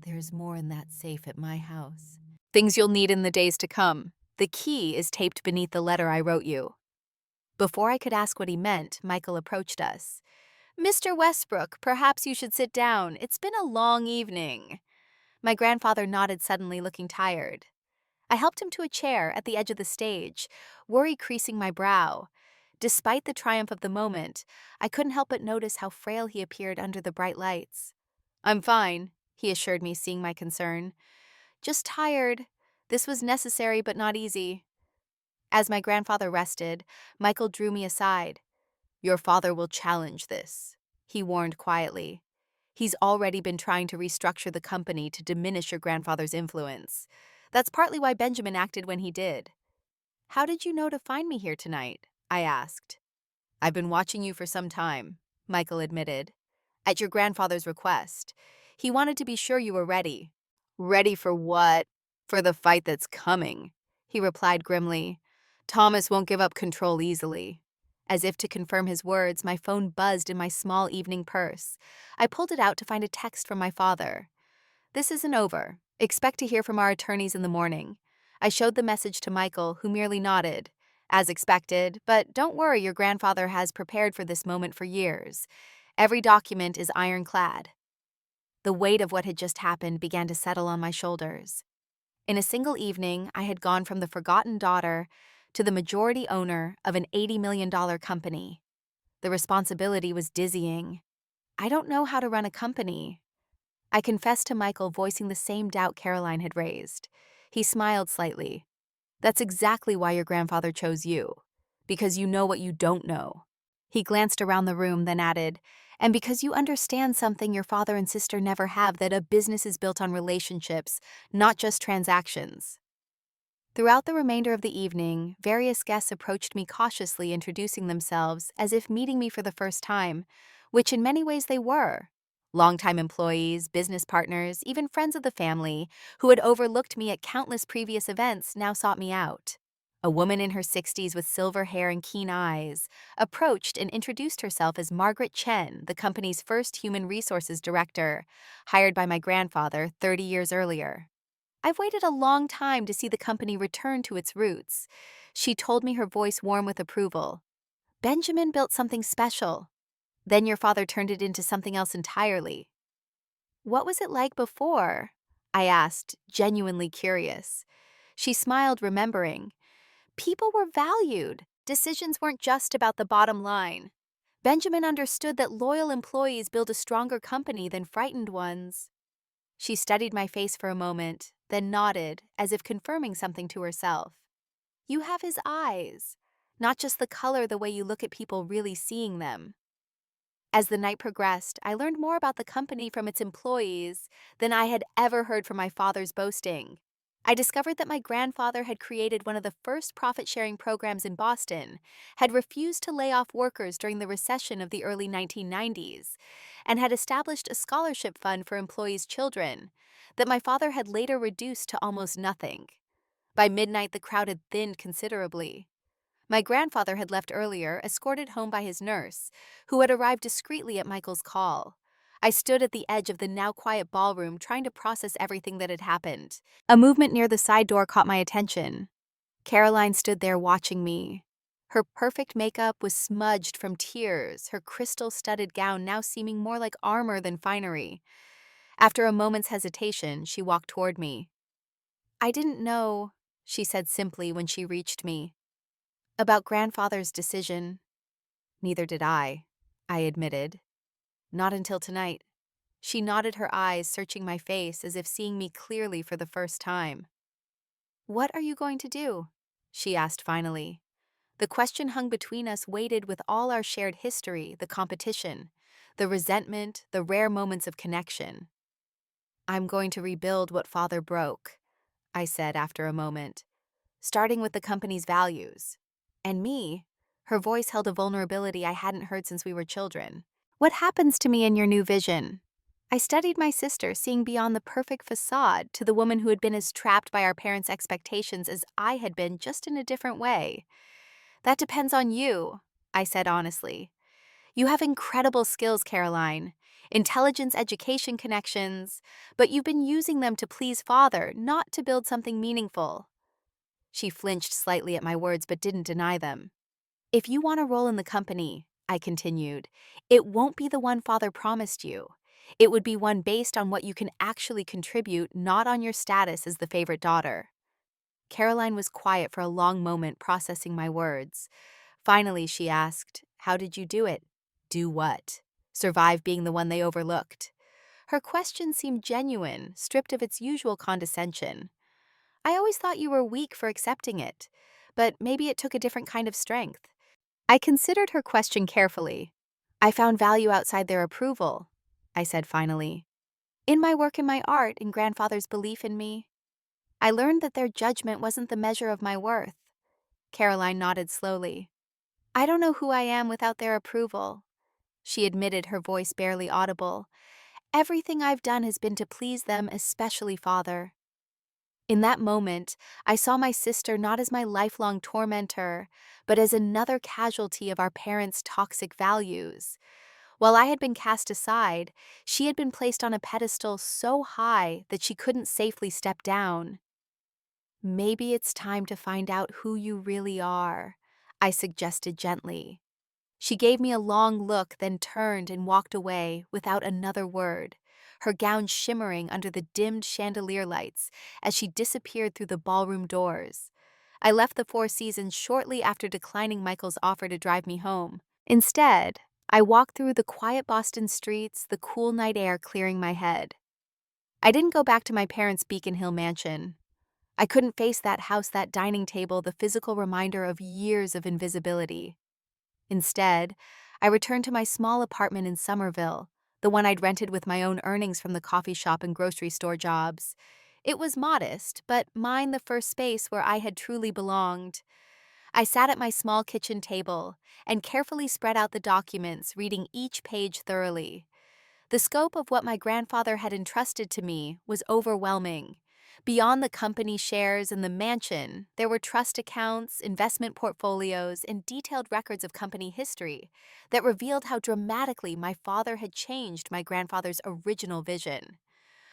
"There's more in that safe at my house. Things you'll need in the days to come. The key is taped beneath the letter I wrote you." Before I could ask what he meant, Michael approached us. "Mr. Westbrook, perhaps you should sit down. It's been a long evening." My grandfather nodded suddenly, looking tired. I helped him to a chair at the edge of the stage, worry creasing my brow. Despite the triumph of the moment, I couldn't help but notice how frail he appeared under the bright lights. "I'm fine," he assured me, seeing my concern. "Just tired. This was necessary but not easy." As my grandfather rested, Michael drew me aside. "Your father will challenge this," he warned quietly. "He's already been trying to restructure the company to diminish your grandfather's influence. That's partly why Benjamin acted when he did." "How did you know to find me here tonight?" I asked. "I've been watching you for some time," Michael admitted. "At your grandfather's request. He wanted to be sure you were ready." "Ready for what?" "For the fight that's coming," he replied grimly. "Thomas won't give up control easily." As if to confirm his words, my phone buzzed in my small evening purse. I pulled it out to find a text from my father. "This isn't over. Expect to hear from our attorneys in the morning." I showed the message to Michael, who merely nodded. "As expected, but don't worry, your grandfather has prepared for this moment for years. Every document is ironclad." The weight of what had just happened began to settle on my shoulders. In a single evening, I had gone from the forgotten daughter to the majority owner of an $80 million company. The responsibility was dizzying. "I don't know how to run a company," I confessed to Michael, voicing the same doubt Caroline had raised. He smiled slightly. "That's exactly why your grandfather chose you. Because you know what you don't know." He glanced around the room, then added, "And because you understand something your father and sister never have, that a business is built on relationships, not just transactions." Throughout the remainder of the evening, various guests approached me cautiously, introducing themselves as if meeting me for the first time, which in many ways they were. Longtime employees, business partners, even friends of the family, who had overlooked me at countless previous events, now sought me out. A woman in her 60s with silver hair and keen eyes approached and introduced herself as Margaret Chen, the company's first human resources director, hired by my grandfather 30 years earlier. "I've waited a long time to see the company return to its roots," she told me, her voice warm with approval. "Benjamin built something special. Then your father turned it into something else entirely." "What was it like before?" I asked, genuinely curious. She smiled, remembering. "People were valued. Decisions weren't just about the bottom line. Benjamin understood that loyal employees build a stronger company than frightened ones." She studied my face for a moment, then nodded, as if confirming something to herself. "You have his eyes, not just the color, the way you look at people really seeing them." As the night progressed, I learned more about the company from its employees than I had ever heard from my father's boasting. I discovered that my grandfather had created one of the first profit-sharing programs in Boston, had refused to lay off workers during the recession of the early 1990s, and had established a scholarship fund for employees' children that my father had later reduced to almost nothing. By midnight, the crowd had thinned considerably. My grandfather had left earlier, escorted home by his nurse, who had arrived discreetly at Michael's call. I stood at the edge of the now quiet ballroom, trying to process everything that had happened. A movement near the side door caught my attention. Caroline stood there watching me. Her perfect makeup was smudged from tears, her crystal-studded gown now seeming more like armor than finery. After a moment's hesitation, she walked toward me. "I didn't know," she said simply when she reached me, "about grandfather's decision." "Neither did I admitted. "Not until tonight." She nodded, her eyes searching my face as if seeing me clearly for the first time. "What are you going to do?" she asked finally. The question hung between us, weighted with all our shared history, the competition, the resentment, the rare moments of connection. "I'm going to rebuild what father broke," I said after a moment, "starting with the company's values." "And me?" Her voice held a vulnerability I hadn't heard since we were children. "What happens to me in your new vision?" I studied my sister, seeing beyond the perfect facade to the woman who had been as trapped by our parents' expectations as I had been, just in a different way. That depends on you, I said honestly. You have incredible skills, Caroline. Intelligence, education connections, but you've been using them to please father, not to build something meaningful. She flinched slightly at my words but didn't deny them. If you want a role in the company, I continued, it won't be the one father promised you. It would be one based on what you can actually contribute, not on your status as the favorite daughter. Caroline was quiet for a long moment, processing my words. Finally, she asked, "How did you do it?" "Do what?" "Survive being the one they overlooked." Her question seemed genuine, stripped of its usual condescension. I always thought you were weak for accepting it, but maybe it took a different kind of strength. I considered her question carefully. I found value outside their approval, I said finally. In my work and my art, in grandfather's belief in me. I learned that their judgment wasn't the measure of my worth. Caroline nodded slowly. I don't know who I am without their approval, she admitted, her voice barely audible. Everything I've done has been to please them, especially father. In that moment, I saw my sister not as my lifelong tormentor, but as another casualty of our parents' toxic values. While I had been cast aside, she had been placed on a pedestal so high that she couldn't safely step down. Maybe it's time to find out who you really are, I suggested gently. She gave me a long look, then turned and walked away without another word, her gown shimmering under the dimmed chandelier lights as she disappeared through the ballroom doors. I left the Four Seasons shortly after declining Michael's offer to drive me home. Instead, I walked through the quiet Boston streets, the cool night air clearing my head. I didn't go back to my parents' Beacon Hill mansion. I couldn't face that house, that dining table, the physical reminder of years of invisibility. Instead, I returned to my small apartment in Somerville, the one I'd rented with my own earnings from the coffee shop and grocery store jobs. It was modest, but mine the first space where I had truly belonged. I sat at my small kitchen table and carefully spread out the documents, reading each page thoroughly. The scope of what my grandfather had entrusted to me was overwhelming. Beyond the company shares and the mansion, there were trust accounts, investment portfolios, and detailed records of company history that revealed how dramatically my father had changed my grandfather's original vision.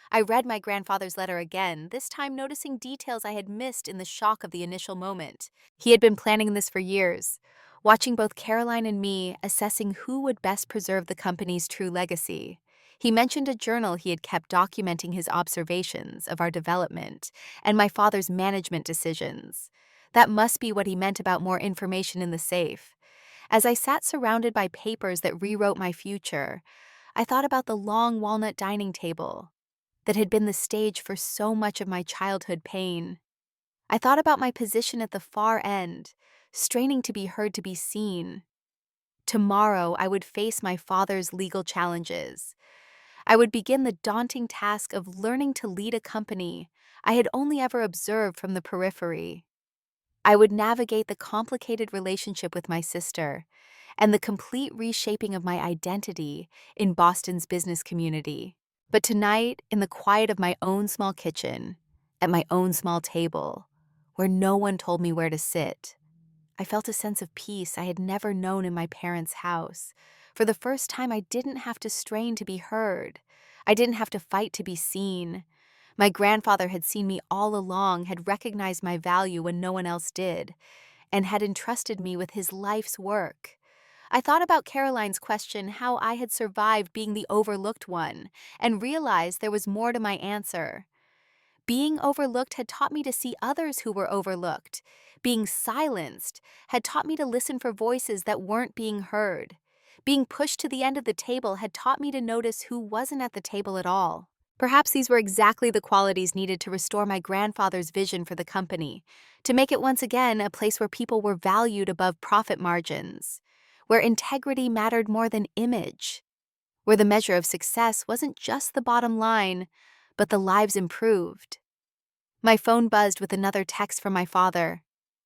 I read my grandfather's letter again, this time noticing details I had missed in the shock of the initial moment. He had been planning this for years, watching both Caroline and me, assessing who would best preserve the company's true legacy. He mentioned a journal he had kept documenting his observations of our development and my father's management decisions. That must be what he meant about more information in the safe. As I sat surrounded by papers that rewrote my future, I thought about the long walnut dining table that had been the stage for so much of my childhood pain. I thought about my position at the far end, straining to be heard, to be seen. Tomorrow, I would face my father's legal challenges. I would begin the daunting task of learning to lead a company I had only ever observed from the periphery. I would navigate the complicated relationship with my sister and the complete reshaping of my identity in Boston's business community. But tonight, in the quiet of my own small kitchen, at my own small table, where no one told me where to sit, I felt a sense of peace I had never known in my parents' house. For the first time, I didn't have to strain to be heard. I didn't have to fight to be seen. My grandfather had seen me all along, had recognized my value when no one else did, and had entrusted me with his life's work. I thought about Caroline's question, how I had survived being the overlooked one, and realized there was more to my answer. Being overlooked had taught me to see others who were overlooked. Being silenced had taught me to listen for voices that weren't being heard. Being pushed to the end of the table had taught me to notice who wasn't at the table at all. Perhaps these were exactly the qualities needed to restore my grandfather's vision for the company, to make it once again a place where people were valued above profit margins, where integrity mattered more than image, where the measure of success wasn't just the bottom line, but the lives improved. My phone buzzed with another text from my father.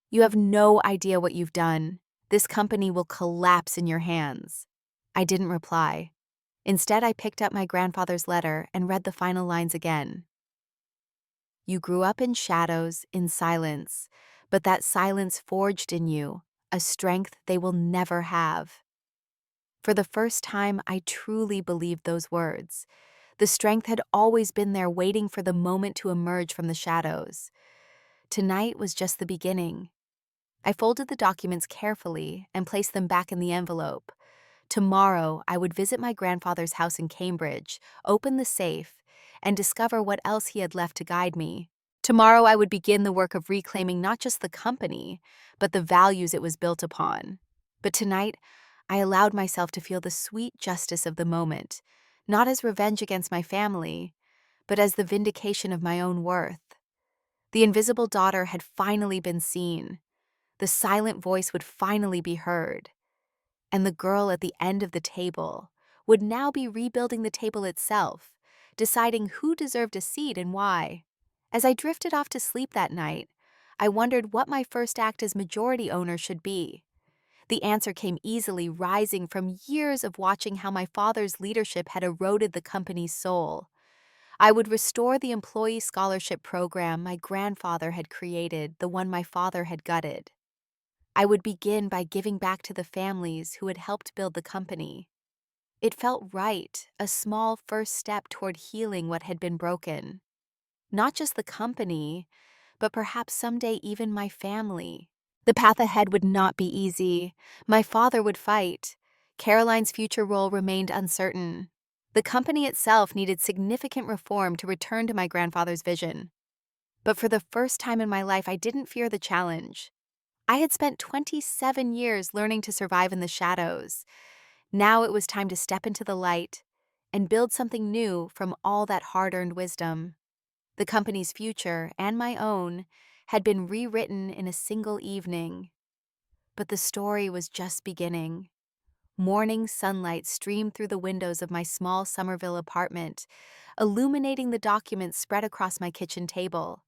"You have no idea what you've done. This company will collapse in your hands." I didn't reply. Instead, I picked up my grandfather's letter and read the final lines again. "You grew up in shadows, in silence, but that silence forged in you a strength they will never have. For the first time, I truly believed those words. The strength had always been there waiting for the moment to emerge from the shadows. Tonight was just the beginning. I folded the documents carefully and placed them back in the envelope. Tomorrow, I would visit my grandfather's house in Cambridge, open the safe, and discover what else he had left to guide me. Tomorrow, I would begin the work of reclaiming not just the company, but the values it was built upon. But tonight, I allowed myself to feel the sweet justice of the moment, not as revenge against my family, but as the vindication of my own worth. The invisible daughter had finally been seen. The silent voice would finally be heard. And the girl at the end of the table would now be rebuilding the table itself, deciding who deserved a seat and why. As I drifted off to sleep that night, I wondered what my first act as majority owner should be. The answer came easily, rising from years of watching how my father's leadership had eroded the company's soul. I would restore the employee scholarship program my grandfather had created, the one my father had gutted. I would begin by giving back to the families who had helped build the company. It felt right, a small first step toward healing what had been broken. Not just the company, but perhaps someday even my family. The path ahead would not be easy. My father would fight. Caroline's future role remained uncertain. The company itself needed significant reform to return to my grandfather's vision. But for the first time in my life, I didn't fear the challenge. I had spent 27 years learning to survive in the shadows. Now it was time to step into the light and build something new from all that hard-earned wisdom. The company's future, and my own, had been rewritten in a single evening. But the story was just beginning. Morning sunlight streamed through the windows of my small Somerville apartment, illuminating the documents spread across my kitchen table.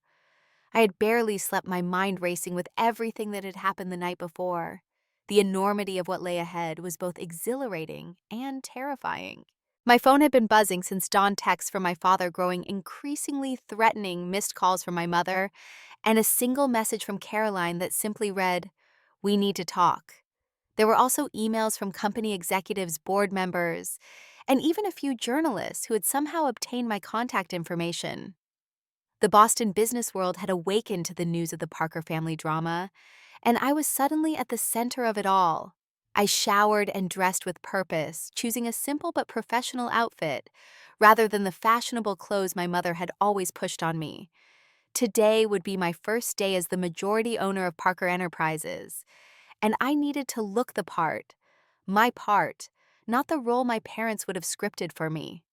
I had barely slept, my mind racing with everything that had happened the night before. The enormity of what lay ahead was both exhilarating and terrifying. My phone had been buzzing since dawn, texts from my father growing increasingly threatening, missed calls from my mother, and a single message from Caroline that simply read, "We need to talk." There were also emails from company executives, board members, and even a few journalists who had somehow obtained my contact information. The Boston business world had awakened to the news of the Parker family drama, and I was suddenly at the center of it all. I showered and dressed with purpose, choosing a simple but professional outfit, rather than the fashionable clothes my mother had always pushed on me. Today would be my first day as the majority owner of Parker Enterprises, and I needed to look the part, my part, not the role my parents would have scripted for me.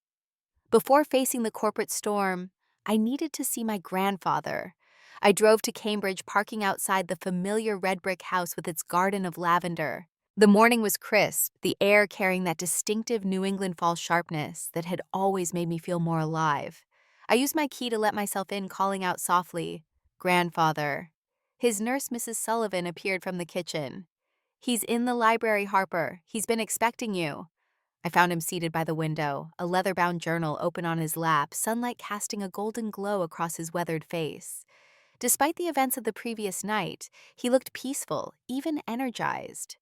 Before facing the corporate storm, I needed to see my grandfather. I drove to Cambridge, parking outside the familiar red brick house with its garden of lavender. The morning was crisp, the air carrying that distinctive New England fall sharpness that had always made me feel more alive. I used my key to let myself in, calling out softly, "Grandfather." His nurse, Mrs. Sullivan, appeared from the kitchen. "He's in the library, Harper. He's been expecting you." I found him seated by the window, a leather-bound journal open on his lap, sunlight casting a golden glow across his weathered face. Despite the events of the previous night, he looked peaceful, even energized.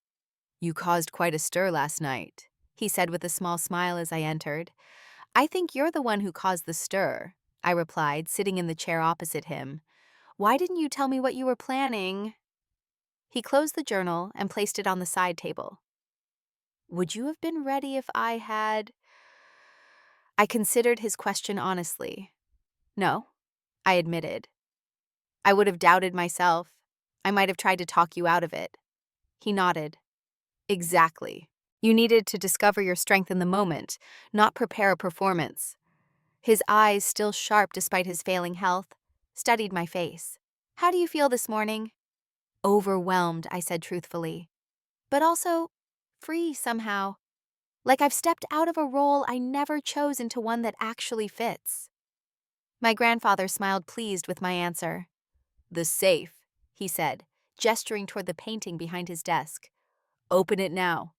"You caused quite a stir last night," he said with a small smile as I entered. "I think you're the one who caused the stir," I replied, sitting in the chair opposite him. "Why didn't you tell me what you were planning?" He closed the journal and placed it on the side table. "Would you have been ready if I had—" I considered his question honestly. "No," I admitted. "I would have doubted myself. I might have tried to talk you out of it." He nodded. "Exactly. You needed to discover your strength in the moment, not prepare a performance." His eyes, still sharp despite his failing health, studied my face. "How do you feel this morning?" "Overwhelmed," I said truthfully. "But also free somehow. Like I've stepped out of a role I never chose into one that actually fits." My grandfather smiled, pleased with my answer. "The safe," he said, gesturing toward the painting behind his desk. "Open it now."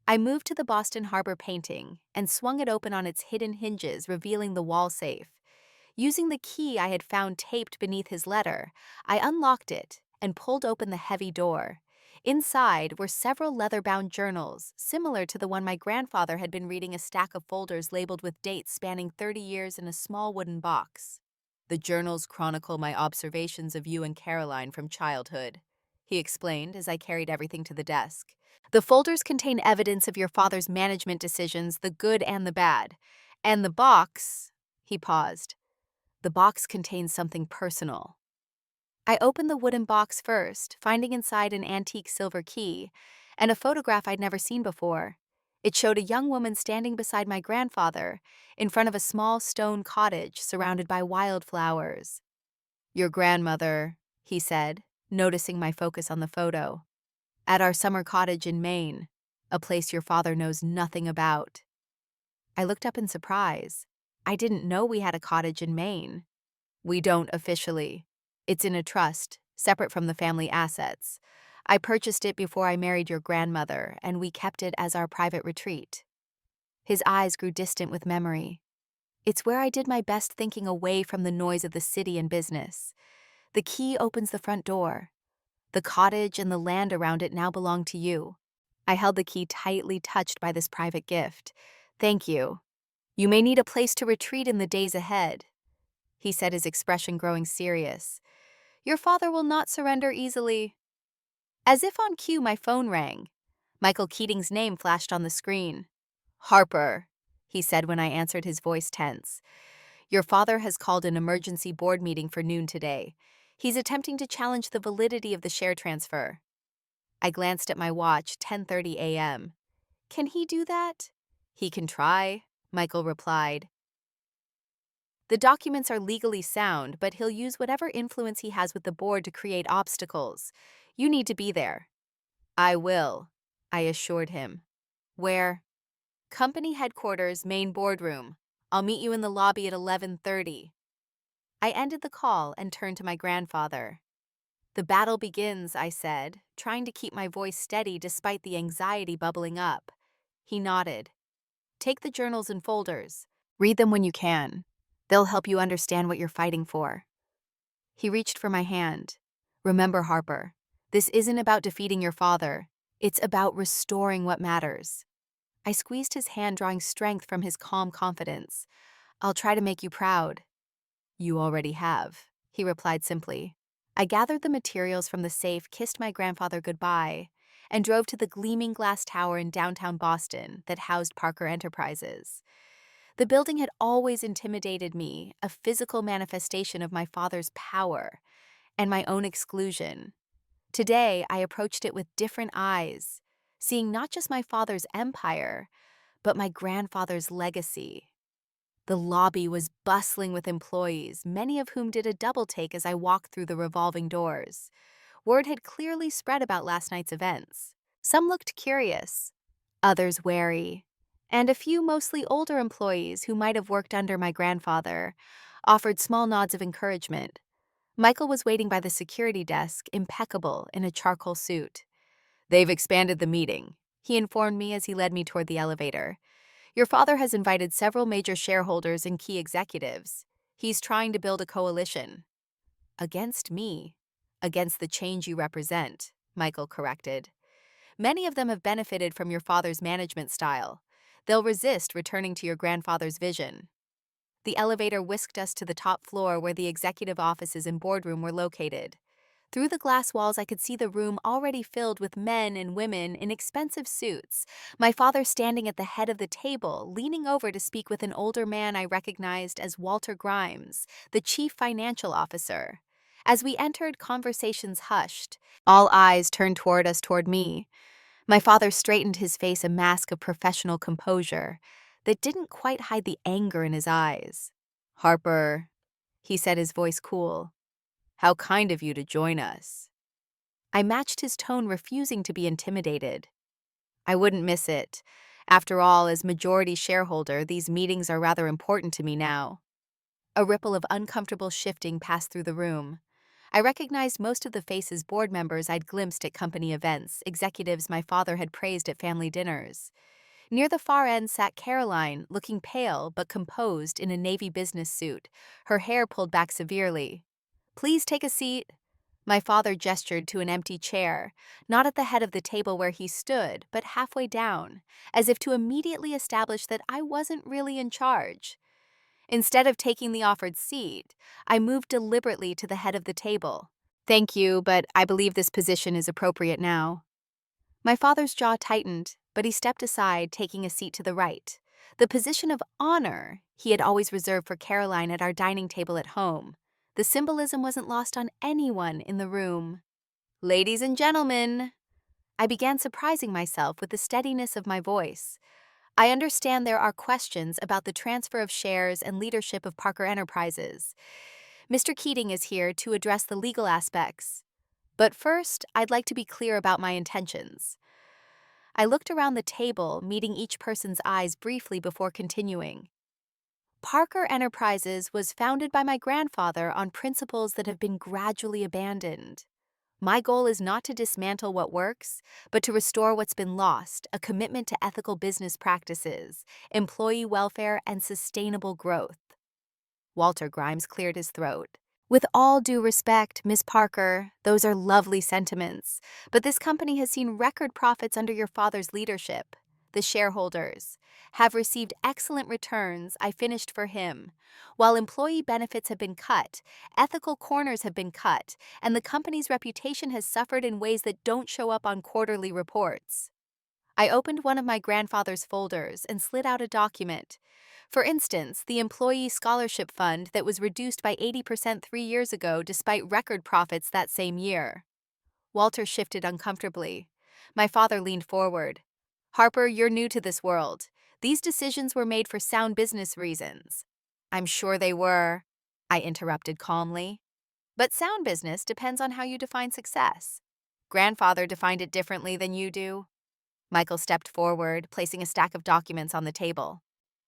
I moved to the Boston Harbor painting and swung it open on its hidden hinges, revealing the wall safe. Using the key I had found taped beneath his letter, I unlocked it and pulled open the heavy door. Inside were several leather-bound journals, similar to the one my grandfather had been reading, a stack of folders labeled with dates spanning 30 years in a small wooden box. The journals chronicle my observations of you and Caroline from childhood, he explained as I carried everything to the desk. The folders contain evidence of your father's management decisions, the good and the bad. And the box, he paused. The box contains something personal. I opened the wooden box first, finding inside an antique silver key and a photograph I'd never seen before. It showed a young woman standing beside my grandfather in front of a small stone cottage surrounded by wildflowers. Your grandmother, he said, noticing my focus on the photo. At our summer cottage in Maine, a place your father knows nothing about. I looked up in surprise. I didn't know we had a cottage in Maine. We don't officially. It's in a trust, separate from the family assets. I purchased it before I married your grandmother, and we kept it as our private retreat. His eyes grew distant with memory. It's where I did my best thinking away from the noise of the city and business. The key opens the front door. The cottage and the land around it now belong to you. I held the key tightly, touched by this private gift. Thank you. You may need a place to retreat in the days ahead, he said, his expression growing serious. Your father will not surrender easily. As if on cue, my phone rang. Michael Keating's name flashed on the screen. Harper, he said when I answered, his voice tense. Your father has called an emergency board meeting for noon today. He's attempting to challenge the validity of the share transfer. I glanced at my watch, 10:30 a.m. Can he do that? He can try, Michael replied. The documents are legally sound, but he'll use whatever influence he has with the board to create obstacles. You need to be there. I will, I assured him. Where? Company headquarters, main boardroom. I'll meet you in the lobby at 11:30. I ended the call and turned to my grandfather. The battle begins, I said, trying to keep my voice steady despite the anxiety bubbling up. He nodded. Take the journals and folders. Read them when you can. They'll help you understand what you're fighting for. He reached for my hand. Remember, Harper, this isn't about defeating your father. It's about restoring what matters. I squeezed his hand, drawing strength from his calm confidence. I'll try to make you proud. You already have, he replied simply. I gathered the materials from the safe, kissed my grandfather goodbye, and drove to the gleaming glass tower in downtown Boston that housed Parker Enterprises. The building had always intimidated me, a physical manifestation of my father's power and my own exclusion. Today, I approached it with different eyes, seeing not just my father's empire, but my grandfather's legacy. The lobby was bustling with employees, many of whom did a double take as I walked through the revolving doors. Word had clearly spread about last night's events. Some looked curious, others wary, and a few mostly older employees who might have worked under my grandfather offered small nods of encouragement. Michael was waiting by the security desk, impeccable in a charcoal suit. They've expanded the meeting, he informed me as he led me toward the elevator. Your father has invited several major shareholders and key executives. He's trying to build a coalition. Against me. Against the change you represent, Michael corrected. Many of them have benefited from your father's management style. They'll resist returning to your grandfather's vision. The elevator whisked us to the top floor where the executive offices and boardroom were located. Through the glass walls, I could see the room already filled with men and women in expensive suits, my father standing at the head of the table, leaning over to speak with an older man I recognized as Walter Grimes, the chief financial officer. As we entered, conversations hushed. All eyes turned toward me. My father straightened his face, a mask of professional composure that didn't quite hide the anger in his eyes. Harper, he said, his voice cool. How kind of you to join us. I matched his tone, refusing to be intimidated. I wouldn't miss it. After all, as majority shareholder, these meetings are rather important to me now. A ripple of uncomfortable shifting passed through the room. I recognized most of the faces, board members I'd glimpsed at company events, executives my father had praised at family dinners. Near the far end sat Caroline, looking pale but composed in a navy business suit, her hair pulled back severely. Please take a seat, My father gestured to an empty chair, not at the head of the table where he stood, but halfway down, as if to immediately establish that I wasn't really in charge. Instead of taking the offered seat, I moved deliberately to the head of the table. "Thank you, but I believe this position is appropriate now." My father's jaw tightened, but he stepped aside, taking a seat to the right. The position of honor he had always reserved for Caroline at our dining table at home. The symbolism wasn't lost on anyone in the room. "Ladies and gentlemen," I began, surprising myself with the steadiness of my voice. "I understand there are questions about the transfer of shares and leadership of Parker Enterprises. Mr. Keating is here to address the legal aspects. But first, I'd like to be clear about my intentions." I looked around the table, meeting each person's eyes briefly before continuing. "Parker Enterprises was founded by my grandfather on principles that have been gradually abandoned. My goal is not to dismantle what works, but to restore what's been lost, a commitment to ethical business practices, employee welfare, and sustainable growth." Walter Grimes cleared his throat. "With all due respect, Miss Parker, those are lovely sentiments, but this company has seen record profits under your father's leadership. The shareholders have received excellent returns I finished for him. While employee benefits have been cut, ethical corners have been cut, and the company's reputation has suffered in ways that don't show up on quarterly reports." I opened one of my grandfather's folders and slid out a document. For instance, the Employee Scholarship Fund that was reduced by 80% 3 years ago despite record profits that same year. Walter shifted uncomfortably. My father leaned forward. "Harper, you're new to this world. These decisions were made for sound business reasons." "I'm sure they were," I interrupted calmly. "But sound business depends on how you define success. Grandfather defined it differently than you do." Michael stepped forward, placing a stack of documents on the table.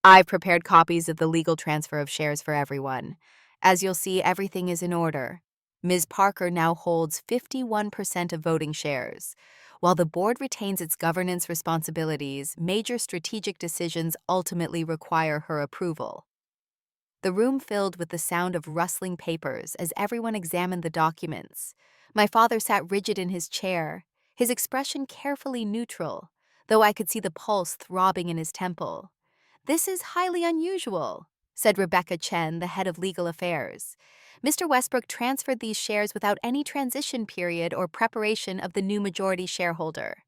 "I've prepared copies of the legal transfer of shares for everyone. As you'll see, everything is in order. Ms. Parker now holds 51% of voting shares. While the board retains its governance responsibilities, major strategic decisions ultimately require her approval." The room filled with the sound of rustling papers as everyone examined the documents. My father sat rigid in his chair, his expression carefully neutral, though I could see the pulse throbbing in his temple. "This is highly unusual," said Rebecca Chen, the head of legal affairs. "Mr. Westbrook transferred these shares without any transition period or preparation of the new majority shareholder."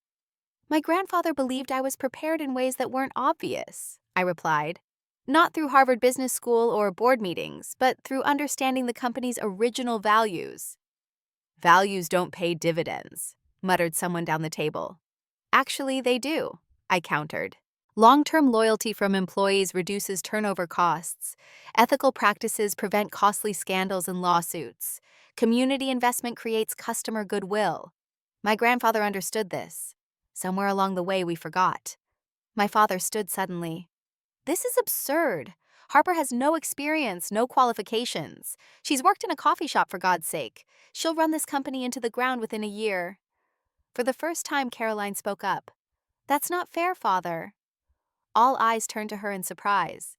"My grandfather believed I was prepared in ways that weren't obvious," I replied. "Not through Harvard Business School or board meetings, but through understanding the company's original values." "Values don't pay dividends," muttered someone down the table. "Actually, they do," I countered. "Long-term loyalty from employees reduces turnover costs. Ethical practices prevent costly scandals and lawsuits. Community investment creates customer goodwill." My grandfather understood this. Somewhere along the way, we forgot. My father stood suddenly. "This is absurd. Harper has no experience, no qualifications. She's worked in a coffee shop, for God's sake. She'll run this company into the ground within a year." For the first time, Caroline spoke up. "That's not fair, father." All eyes turned to her in surprise.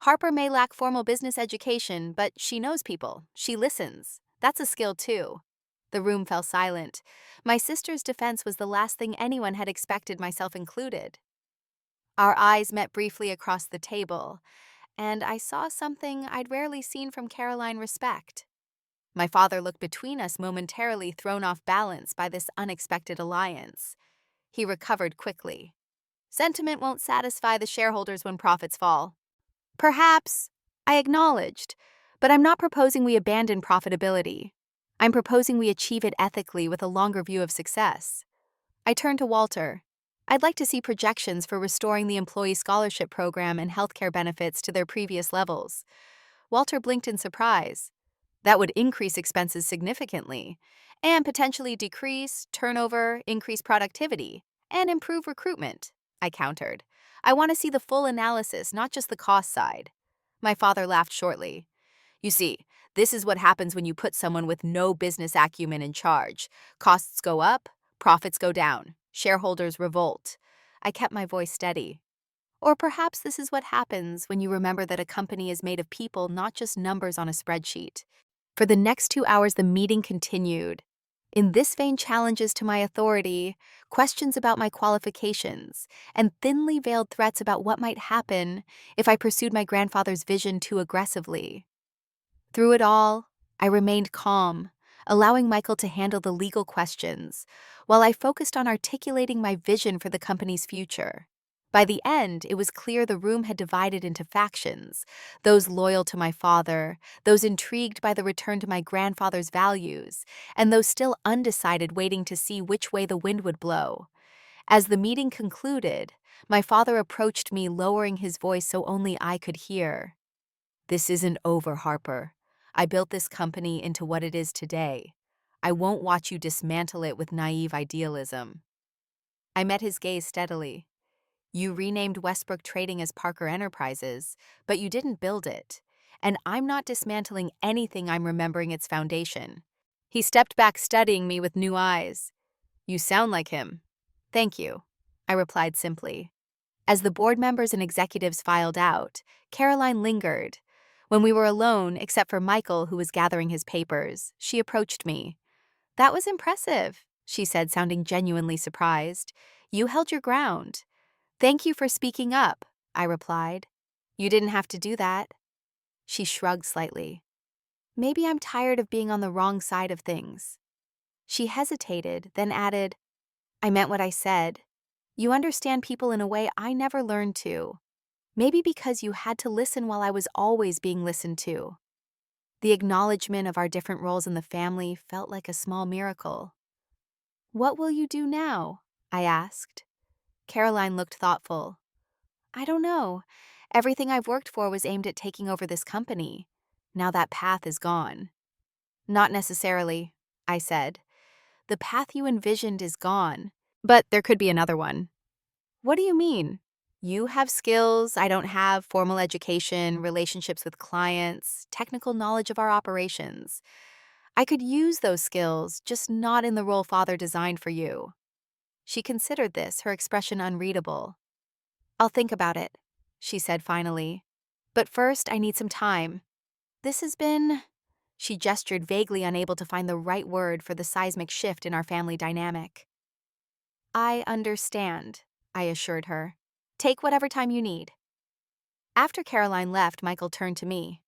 "Harper may lack formal business education, but she knows people. She listens. That's a skill, too." The room fell silent. My sister's defense was the last thing anyone had expected, myself included. Our eyes met briefly across the table, and I saw something I'd rarely seen from Caroline: respect. My father looked between us, momentarily thrown off balance by this unexpected alliance. He recovered quickly. "Sentiment won't satisfy the shareholders when profits fall." "Perhaps," I acknowledged, "but I'm not proposing we abandon profitability. I'm proposing we achieve it ethically with a longer view of success." I turned to Walter. "I'd like to see projections for restoring the employee scholarship program and healthcare benefits to their previous levels." Walter blinked in surprise. "That would increase expenses significantly, and potentially decrease turnover, increase productivity, and improve recruitment," I countered. "I want to see the full analysis, not just the cost side." My father laughed shortly. "You see, this is what happens when you put someone with no business acumen in charge. Costs go up, profits go down, shareholders revolt." I kept my voice steady. "Or perhaps this is what happens when you remember that a company is made of people, not just numbers on a spreadsheet." For the next 2 hours, the meeting continued. In this vein, challenges to my authority, questions about my qualifications, and thinly veiled threats about what might happen if I pursued my grandfather's vision too aggressively. Through it all, I remained calm, allowing Michael to handle the legal questions, while I focused on articulating my vision for the company's future. By the end, it was clear the room had divided into factions, those loyal to my father, those intrigued by the return to my grandfather's values, and those still undecided waiting to see which way the wind would blow. As the meeting concluded, my father approached me, lowering his voice so only I could hear. "This isn't over, Harper. I built this company into what it is today. I won't watch you dismantle it with naive idealism." I met his gaze steadily. "You renamed Westbrook Trading as Parker Enterprises, but you didn't build it. And I'm not dismantling anything, I'm remembering its foundation." He stepped back, studying me with new eyes. "You sound like him." "Thank you," I replied simply. As the board members and executives filed out, Caroline lingered. When we were alone, except for Michael, who was gathering his papers, she approached me. "That was impressive," she said, sounding genuinely surprised. "You held your ground." "Thank you for speaking up," I replied. "You didn't have to do that." She shrugged slightly. "Maybe I'm tired of being on the wrong side of things." She hesitated, then added, "I meant what I said. You understand people in a way I never learned to. Maybe because you had to listen while I was always being listened to." The acknowledgement of our different roles in the family felt like a small miracle. "What will you do now?" I asked. Caroline looked thoughtful. "I don't know. Everything I've worked for was aimed at taking over this company. Now that path is gone." "Not necessarily," I said. "The path you envisioned is gone, but there could be another one." "What do you mean?" "You have skills I don't have: formal education, relationships with clients, technical knowledge of our operations. I could use those skills, just not in the role Father designed for you." She considered this, her expression unreadable. "I'll think about it," she said finally. "But first, I need some time. This has been—" She gestured, vaguely unable to find the right word for the seismic shift in our family dynamic. "I understand," I assured her. "Take whatever time you need." After Caroline left, Michael turned to me.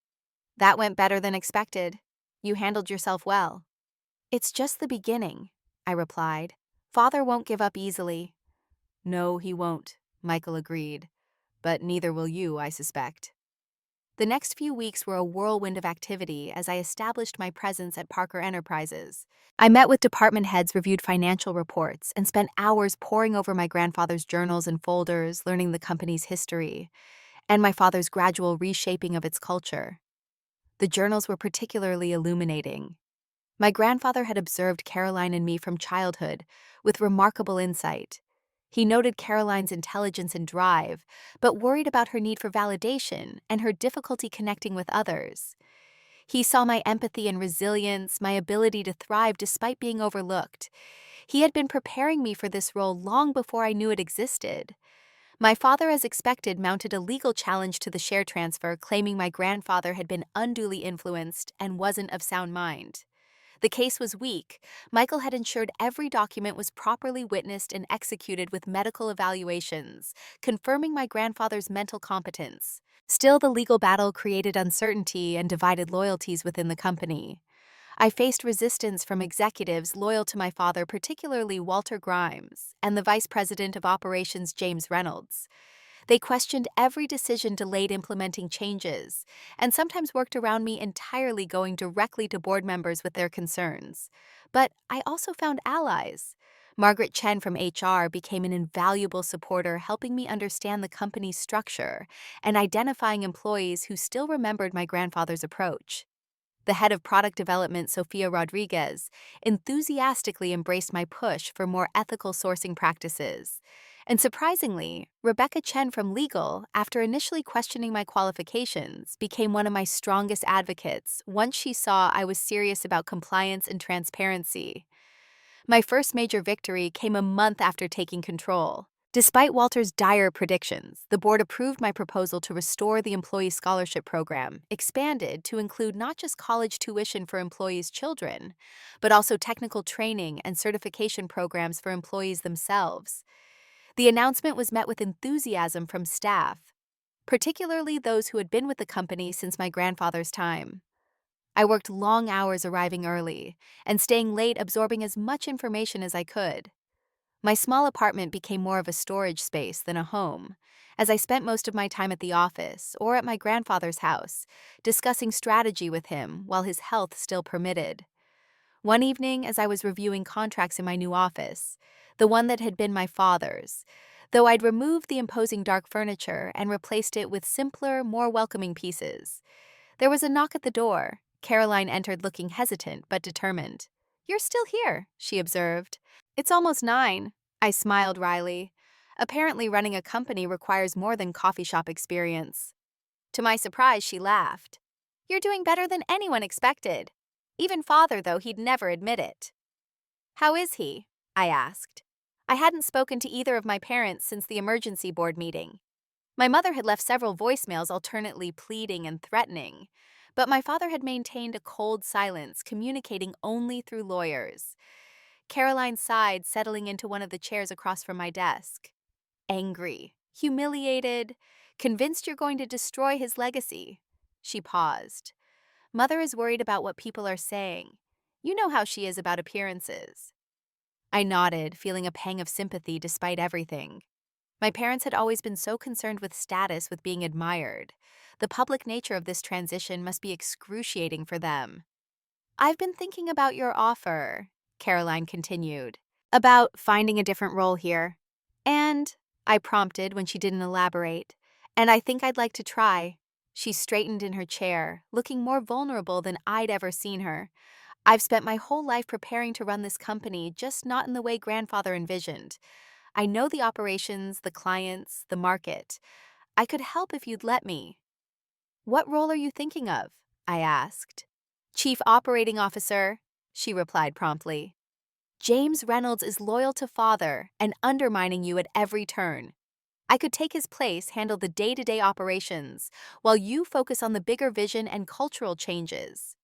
"That went better than expected. You handled yourself well." "It's just the beginning," I replied. "Father won't give up easily." "No, he won't," Michael agreed. "But neither will you, I suspect." The next few weeks were a whirlwind of activity as I established my presence at Parker Enterprises. I met with department heads, reviewed financial reports, and spent hours poring over my grandfather's journals and folders, learning the company's history and my father's gradual reshaping of its culture. The journals were particularly illuminating. My grandfather had observed Caroline and me from childhood with remarkable insight. He noted Caroline's intelligence and drive, but worried about her need for validation and her difficulty connecting with others. He saw my empathy and resilience, my ability to thrive despite being overlooked. He had been preparing me for this role long before I knew it existed. My father, as expected, mounted a legal challenge to the share transfer, claiming my grandfather had been unduly influenced and wasn't of sound mind. The case was weak. Michael had ensured every document was properly witnessed and executed with medical evaluations, confirming my grandfather's mental competence. Still, the legal battle created uncertainty and divided loyalties within the company. I faced resistance from executives loyal to my father, particularly Walter Grimes and the Vice President of Operations, James Reynolds. They questioned every decision, delayed implementing changes, and sometimes worked around me entirely, going directly to board members with their concerns. But I also found allies. Margaret Chen from HR became an invaluable supporter, helping me understand the company's structure and identifying employees who still remembered my grandfather's approach. The head of product development, Sofia Rodriguez, enthusiastically embraced my push for more ethical sourcing practices. And surprisingly, Rebecca Chen from legal, after initially questioning my qualifications, became one of my strongest advocates once she saw I was serious about compliance and transparency. My first major victory came a month after taking control. Despite Walter's dire predictions, the board approved my proposal to restore the employee scholarship program, expanded to include not just college tuition for employees' children, but also technical training and certification programs for employees themselves. The announcement was met with enthusiasm from staff, particularly those who had been with the company since my grandfather's time. I worked long hours arriving early and staying late absorbing as much information as I could. My small apartment became more of a storage space than a home, as I spent most of my time at the office or at my grandfather's house, discussing strategy with him while his health still permitted. One evening, as I was reviewing contracts in my new office, the one that had been my father's, though I'd removed the imposing dark furniture and replaced it with simpler, more welcoming pieces, there was a knock at the door. Caroline entered looking hesitant but determined. "You're still here," she observed. "It's almost 9. I smiled wryly. Apparently running a company requires more than coffee shop experience. To my surprise, she laughed. "You're doing better than anyone expected. Even father, though he'd never admit it." "How is he?" I asked. I hadn't spoken to either of my parents since the emergency board meeting. My mother had left several voicemails alternately pleading and threatening, but my father had maintained a cold silence, communicating only through lawyers. Caroline sighed, settling into one of the chairs across from my desk. "Angry, humiliated, convinced you're going to destroy his legacy." She paused. "Mother is worried about what people are saying. You know how she is about appearances." I nodded, feeling a pang of sympathy despite everything. My parents had always been so concerned with status, with being admired. The public nature of this transition must be excruciating for them. "I've been thinking about your offer," Caroline continued, "about finding a different role here. And," I prompted when she didn't elaborate, "and I think I'd like to try." She straightened in her chair, looking more vulnerable than I'd ever seen her. "I've spent my whole life preparing to run this company, just not in the way grandfather envisioned. I know the operations, the clients, the market. I could help if you'd let me." "What role are you thinking of?" I asked. "Chief Operating Officer," she replied promptly. "James Reynolds is loyal to father and undermining you at every turn. I could take his place, handle the day-to-day operations, while you focus on the bigger vision and cultural changes."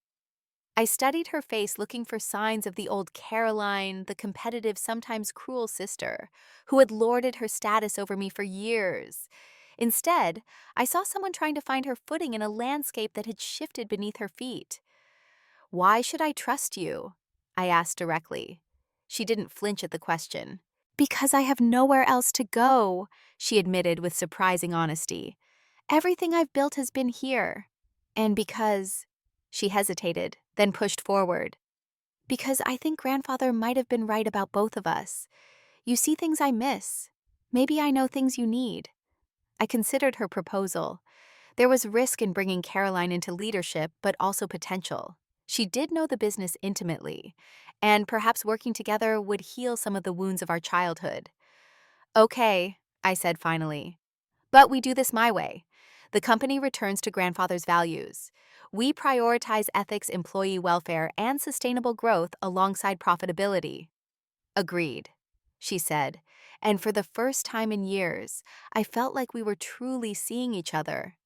I studied her face, looking for signs of the old Caroline, the competitive, sometimes cruel sister, who had lorded her status over me for years. Instead, I saw someone trying to find her footing in a landscape that had shifted beneath her feet. "Why should I trust you?" I asked directly. She didn't flinch at the question. "Because I have nowhere else to go," she admitted with surprising honesty. "Everything I've built has been here. And because—" She hesitated, then pushed forward. "Because I think grandfather might have been right about both of us. You see things I miss. Maybe I know things you need." I considered her proposal. There was risk in bringing Caroline into leadership, but also potential. She did know the business intimately, and perhaps working together would heal some of the wounds of our childhood. "Okay," I said finally. "But we do this my way. The company returns to grandfather's values. We prioritize ethics, employee welfare, and sustainable growth alongside profitability." "Agreed," she said, and for the first time in years, I felt like we were truly seeing each other.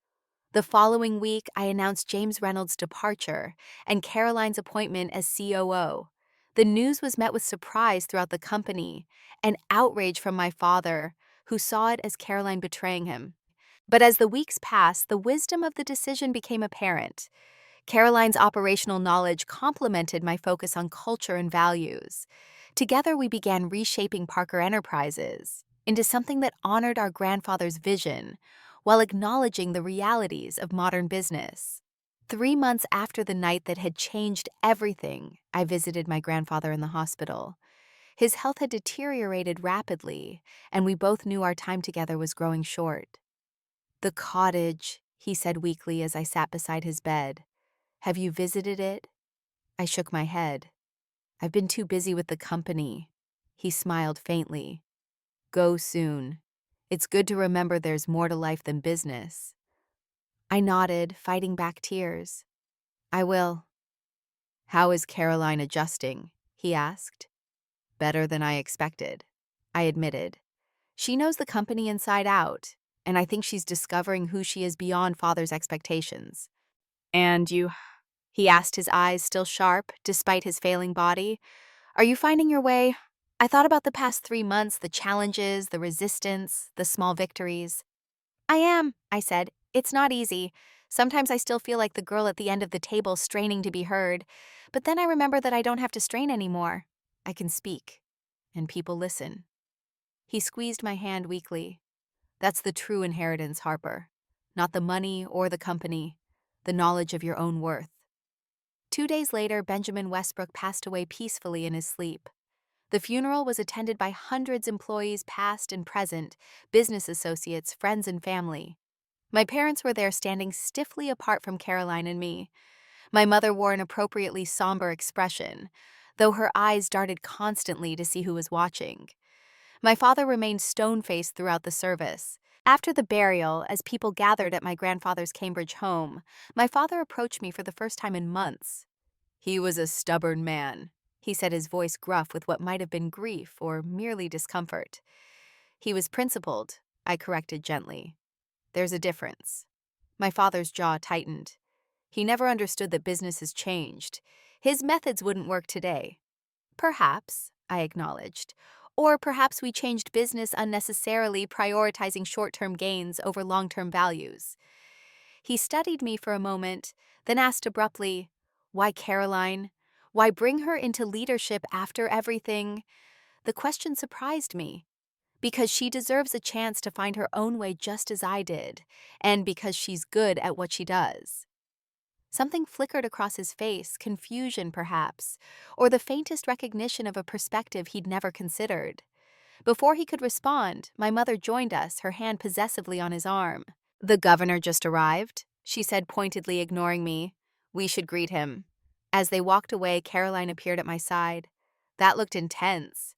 The following week, I announced James Reynolds' departure and Caroline's appointment as COO. The news was met with surprise throughout the company and outrage from my father, who saw it as Caroline betraying him. But as the weeks passed, the wisdom of the decision became apparent. Caroline's operational knowledge complemented my focus on culture and values. Together, we began reshaping Parker Enterprises into something that honored our grandfather's vision while acknowledging the realities of modern business. 3 months after the night that had changed everything, I visited my grandfather in the hospital. His health had deteriorated rapidly, and we both knew our time together was growing short. "The cottage," he said weakly as I sat beside his bed. "Have you visited it?" I shook my head. "I've been too busy with the company." He smiled faintly. "Go soon. It's good to remember there's more to life than business." I nodded, fighting back tears. "I will." "How is Caroline adjusting?" he asked. "Better than I expected," I admitted. She knows the company inside out, and I think she's discovering who she is beyond father's expectations. And you? He asked, his eyes still sharp despite his failing body. Are you finding your way? I thought about the past 3 months, the challenges, the resistance, the small victories. I am, I said. It's not easy. Sometimes I still feel like the girl at the end of the table straining to be heard. But then I remember that I don't have to strain anymore. I can speak, and people listen. He squeezed my hand weakly. That's the true inheritance, Harper. Not the money or the company, the knowledge of your own worth. 2 days later, Benjamin Westbrook passed away peacefully in his sleep. The funeral was attended by hundreds of employees past and present, business associates, friends, and family. My parents were there standing stiffly apart from Caroline and me. My mother wore an appropriately somber expression, though her eyes darted constantly to see who was watching. My father remained stone-faced throughout the service. After the burial, as people gathered at my grandfather's Cambridge home, my father approached me for the first time in months. He was a stubborn man, he said, his voice gruff with what might have been grief or merely discomfort. He was principled, I corrected gently. There's a difference. My father's jaw tightened. He never understood that business has changed. His methods wouldn't work today. Perhaps, I acknowledged. Or perhaps we changed business unnecessarily, prioritizing short-term gains over long-term values. He studied me for a moment, then asked abruptly, why Caroline? Why bring her into leadership after everything? The question surprised me. Because she deserves a chance to find her own way just as I did, and because she's good at what she does. Something flickered across his face, confusion perhaps, or the faintest recognition of a perspective he'd never considered. Before he could respond, my mother joined us, her hand possessively on his arm. The governor just arrived, she said, pointedly ignoring me. We should greet him. As they walked away, Caroline appeared at my side. That looked intense.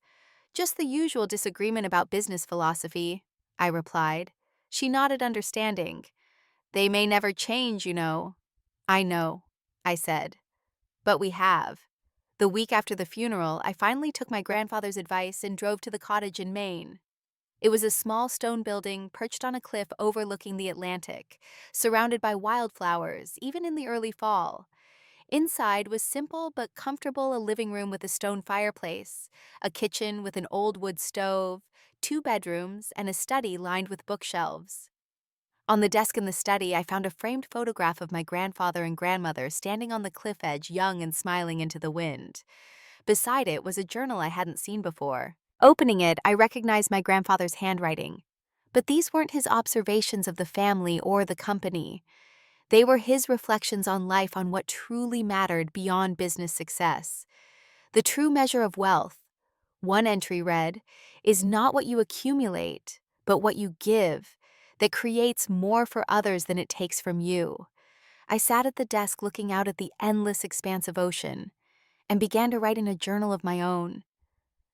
Just the usual disagreement about business philosophy, I replied. She nodded understanding. They may never change, you know. I know, I said. But we have. The week after the funeral, I finally took my grandfather's advice and drove to the cottage in Maine. It was a small stone building perched on a cliff overlooking the Atlantic, surrounded by wildflowers, even in the early fall. Inside was simple but comfortable, a living room with a stone fireplace, a kitchen with an old wood stove, 2 bedrooms, and a study lined with bookshelves. On the desk in the study, I found a framed photograph of my grandfather and grandmother standing on the cliff edge, young and smiling into the wind. Beside it was a journal I hadn't seen before. Opening it, I recognized my grandfather's handwriting. But these weren't his observations of the family or the company. They were his reflections on life, on what truly mattered beyond business success. The true measure of wealth, one entry read, is not what you accumulate, but what you give, that creates more for others than it takes from you. I sat at the desk looking out at the endless expanse of ocean and began to write in a journal of my own.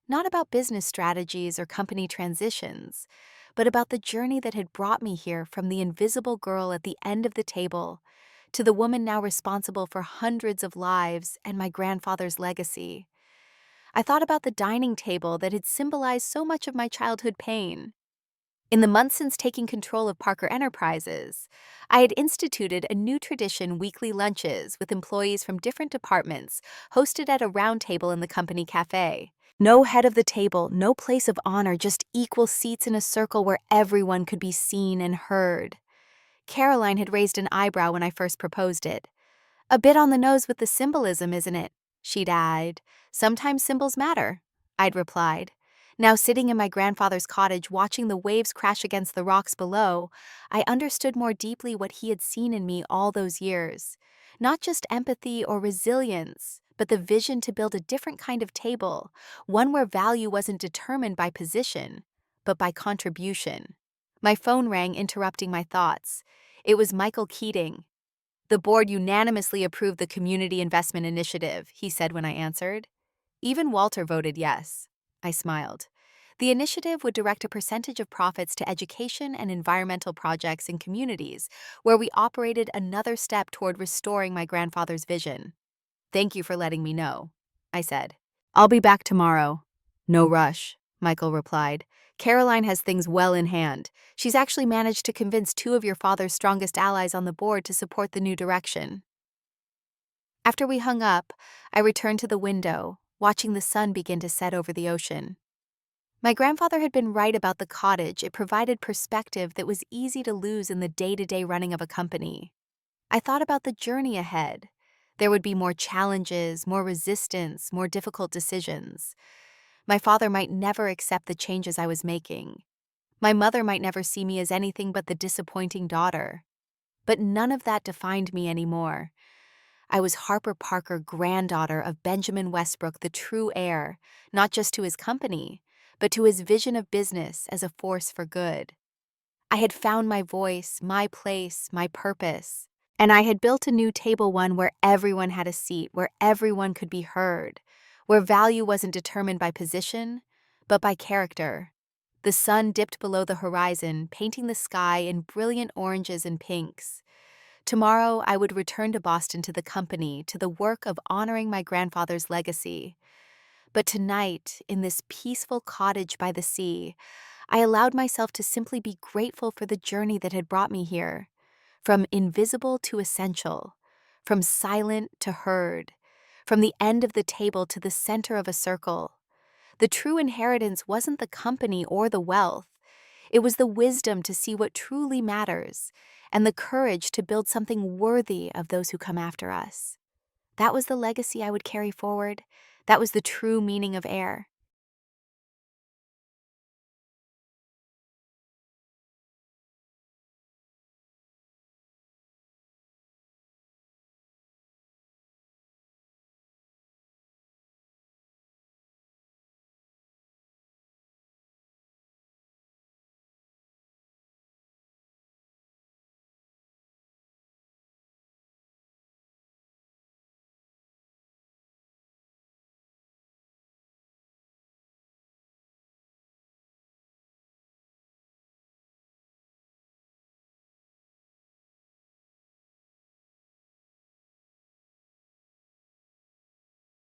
Not about business strategies or company transitions, but about the journey that had brought me here, from the invisible girl at the end of the table to the woman now responsible for hundreds of lives and my grandfather's legacy. I thought about the dining table that had symbolized so much of my childhood pain. In the months since taking control of Parker Enterprises, I had instituted a new tradition: weekly lunches with employees from different departments, hosted at a round table in the company cafe. No head of the table, no place of honor, just equal seats in a circle where everyone could be seen and heard. Caroline had raised an eyebrow when I first proposed it. A bit on the nose with the symbolism, isn't it? She'd added. Sometimes symbols matter, I'd replied. Now, sitting in my grandfather's cottage, watching the waves crash against the rocks below, I understood more deeply what he had seen in me all those years. Not just empathy or resilience, but the vision to build a different kind of table, one where value wasn't determined by position, but by contribution. My phone rang, interrupting my thoughts. It was Michael Keating. The board unanimously approved the Community Investment Initiative, he said when I answered. Even Walter voted yes. I smiled. The initiative would direct a percentage of profits to education and environmental projects in communities where we operated, another step toward restoring my grandfather's vision. Thank you for letting me know, I said. I'll be back tomorrow. No rush, Michael replied. Caroline has things well in hand. She's actually managed to convince two of your father's strongest allies on the board to support the new direction. After we hung up, I returned to the window, watching the sun begin to set over the ocean. My grandfather had been right about the cottage. It provided perspective that was easy to lose in the day-to-day running of a company. I thought about the journey ahead. There would be more challenges, more resistance, more difficult decisions. My father might never accept the changes I was making. My mother might never see me as anything but the disappointing daughter. But none of that defined me anymore. I was Harper Parker, granddaughter of Benjamin Westbrook, the true heir, not just to his company, but to his vision of business as a force for good. I had found my voice, my place, my purpose. And I had built a new table, one where everyone had a seat, where everyone could be heard, where value wasn't determined by position, but by character. The sun dipped below the horizon, painting the sky in brilliant oranges and pinks. Tomorrow, I would return to Boston, to the company, to the work of honoring my grandfather's legacy. But tonight, in this peaceful cottage by the sea, I allowed myself to simply be grateful for the journey that had brought me here. From invisible to essential, from silent to heard, from the end of the table to the center of a circle. The true inheritance wasn't the company or the wealth. It was the wisdom to see what truly matters and the courage to build something worthy of those who come after us. That was the legacy I would carry forward. That was the true meaning of heir.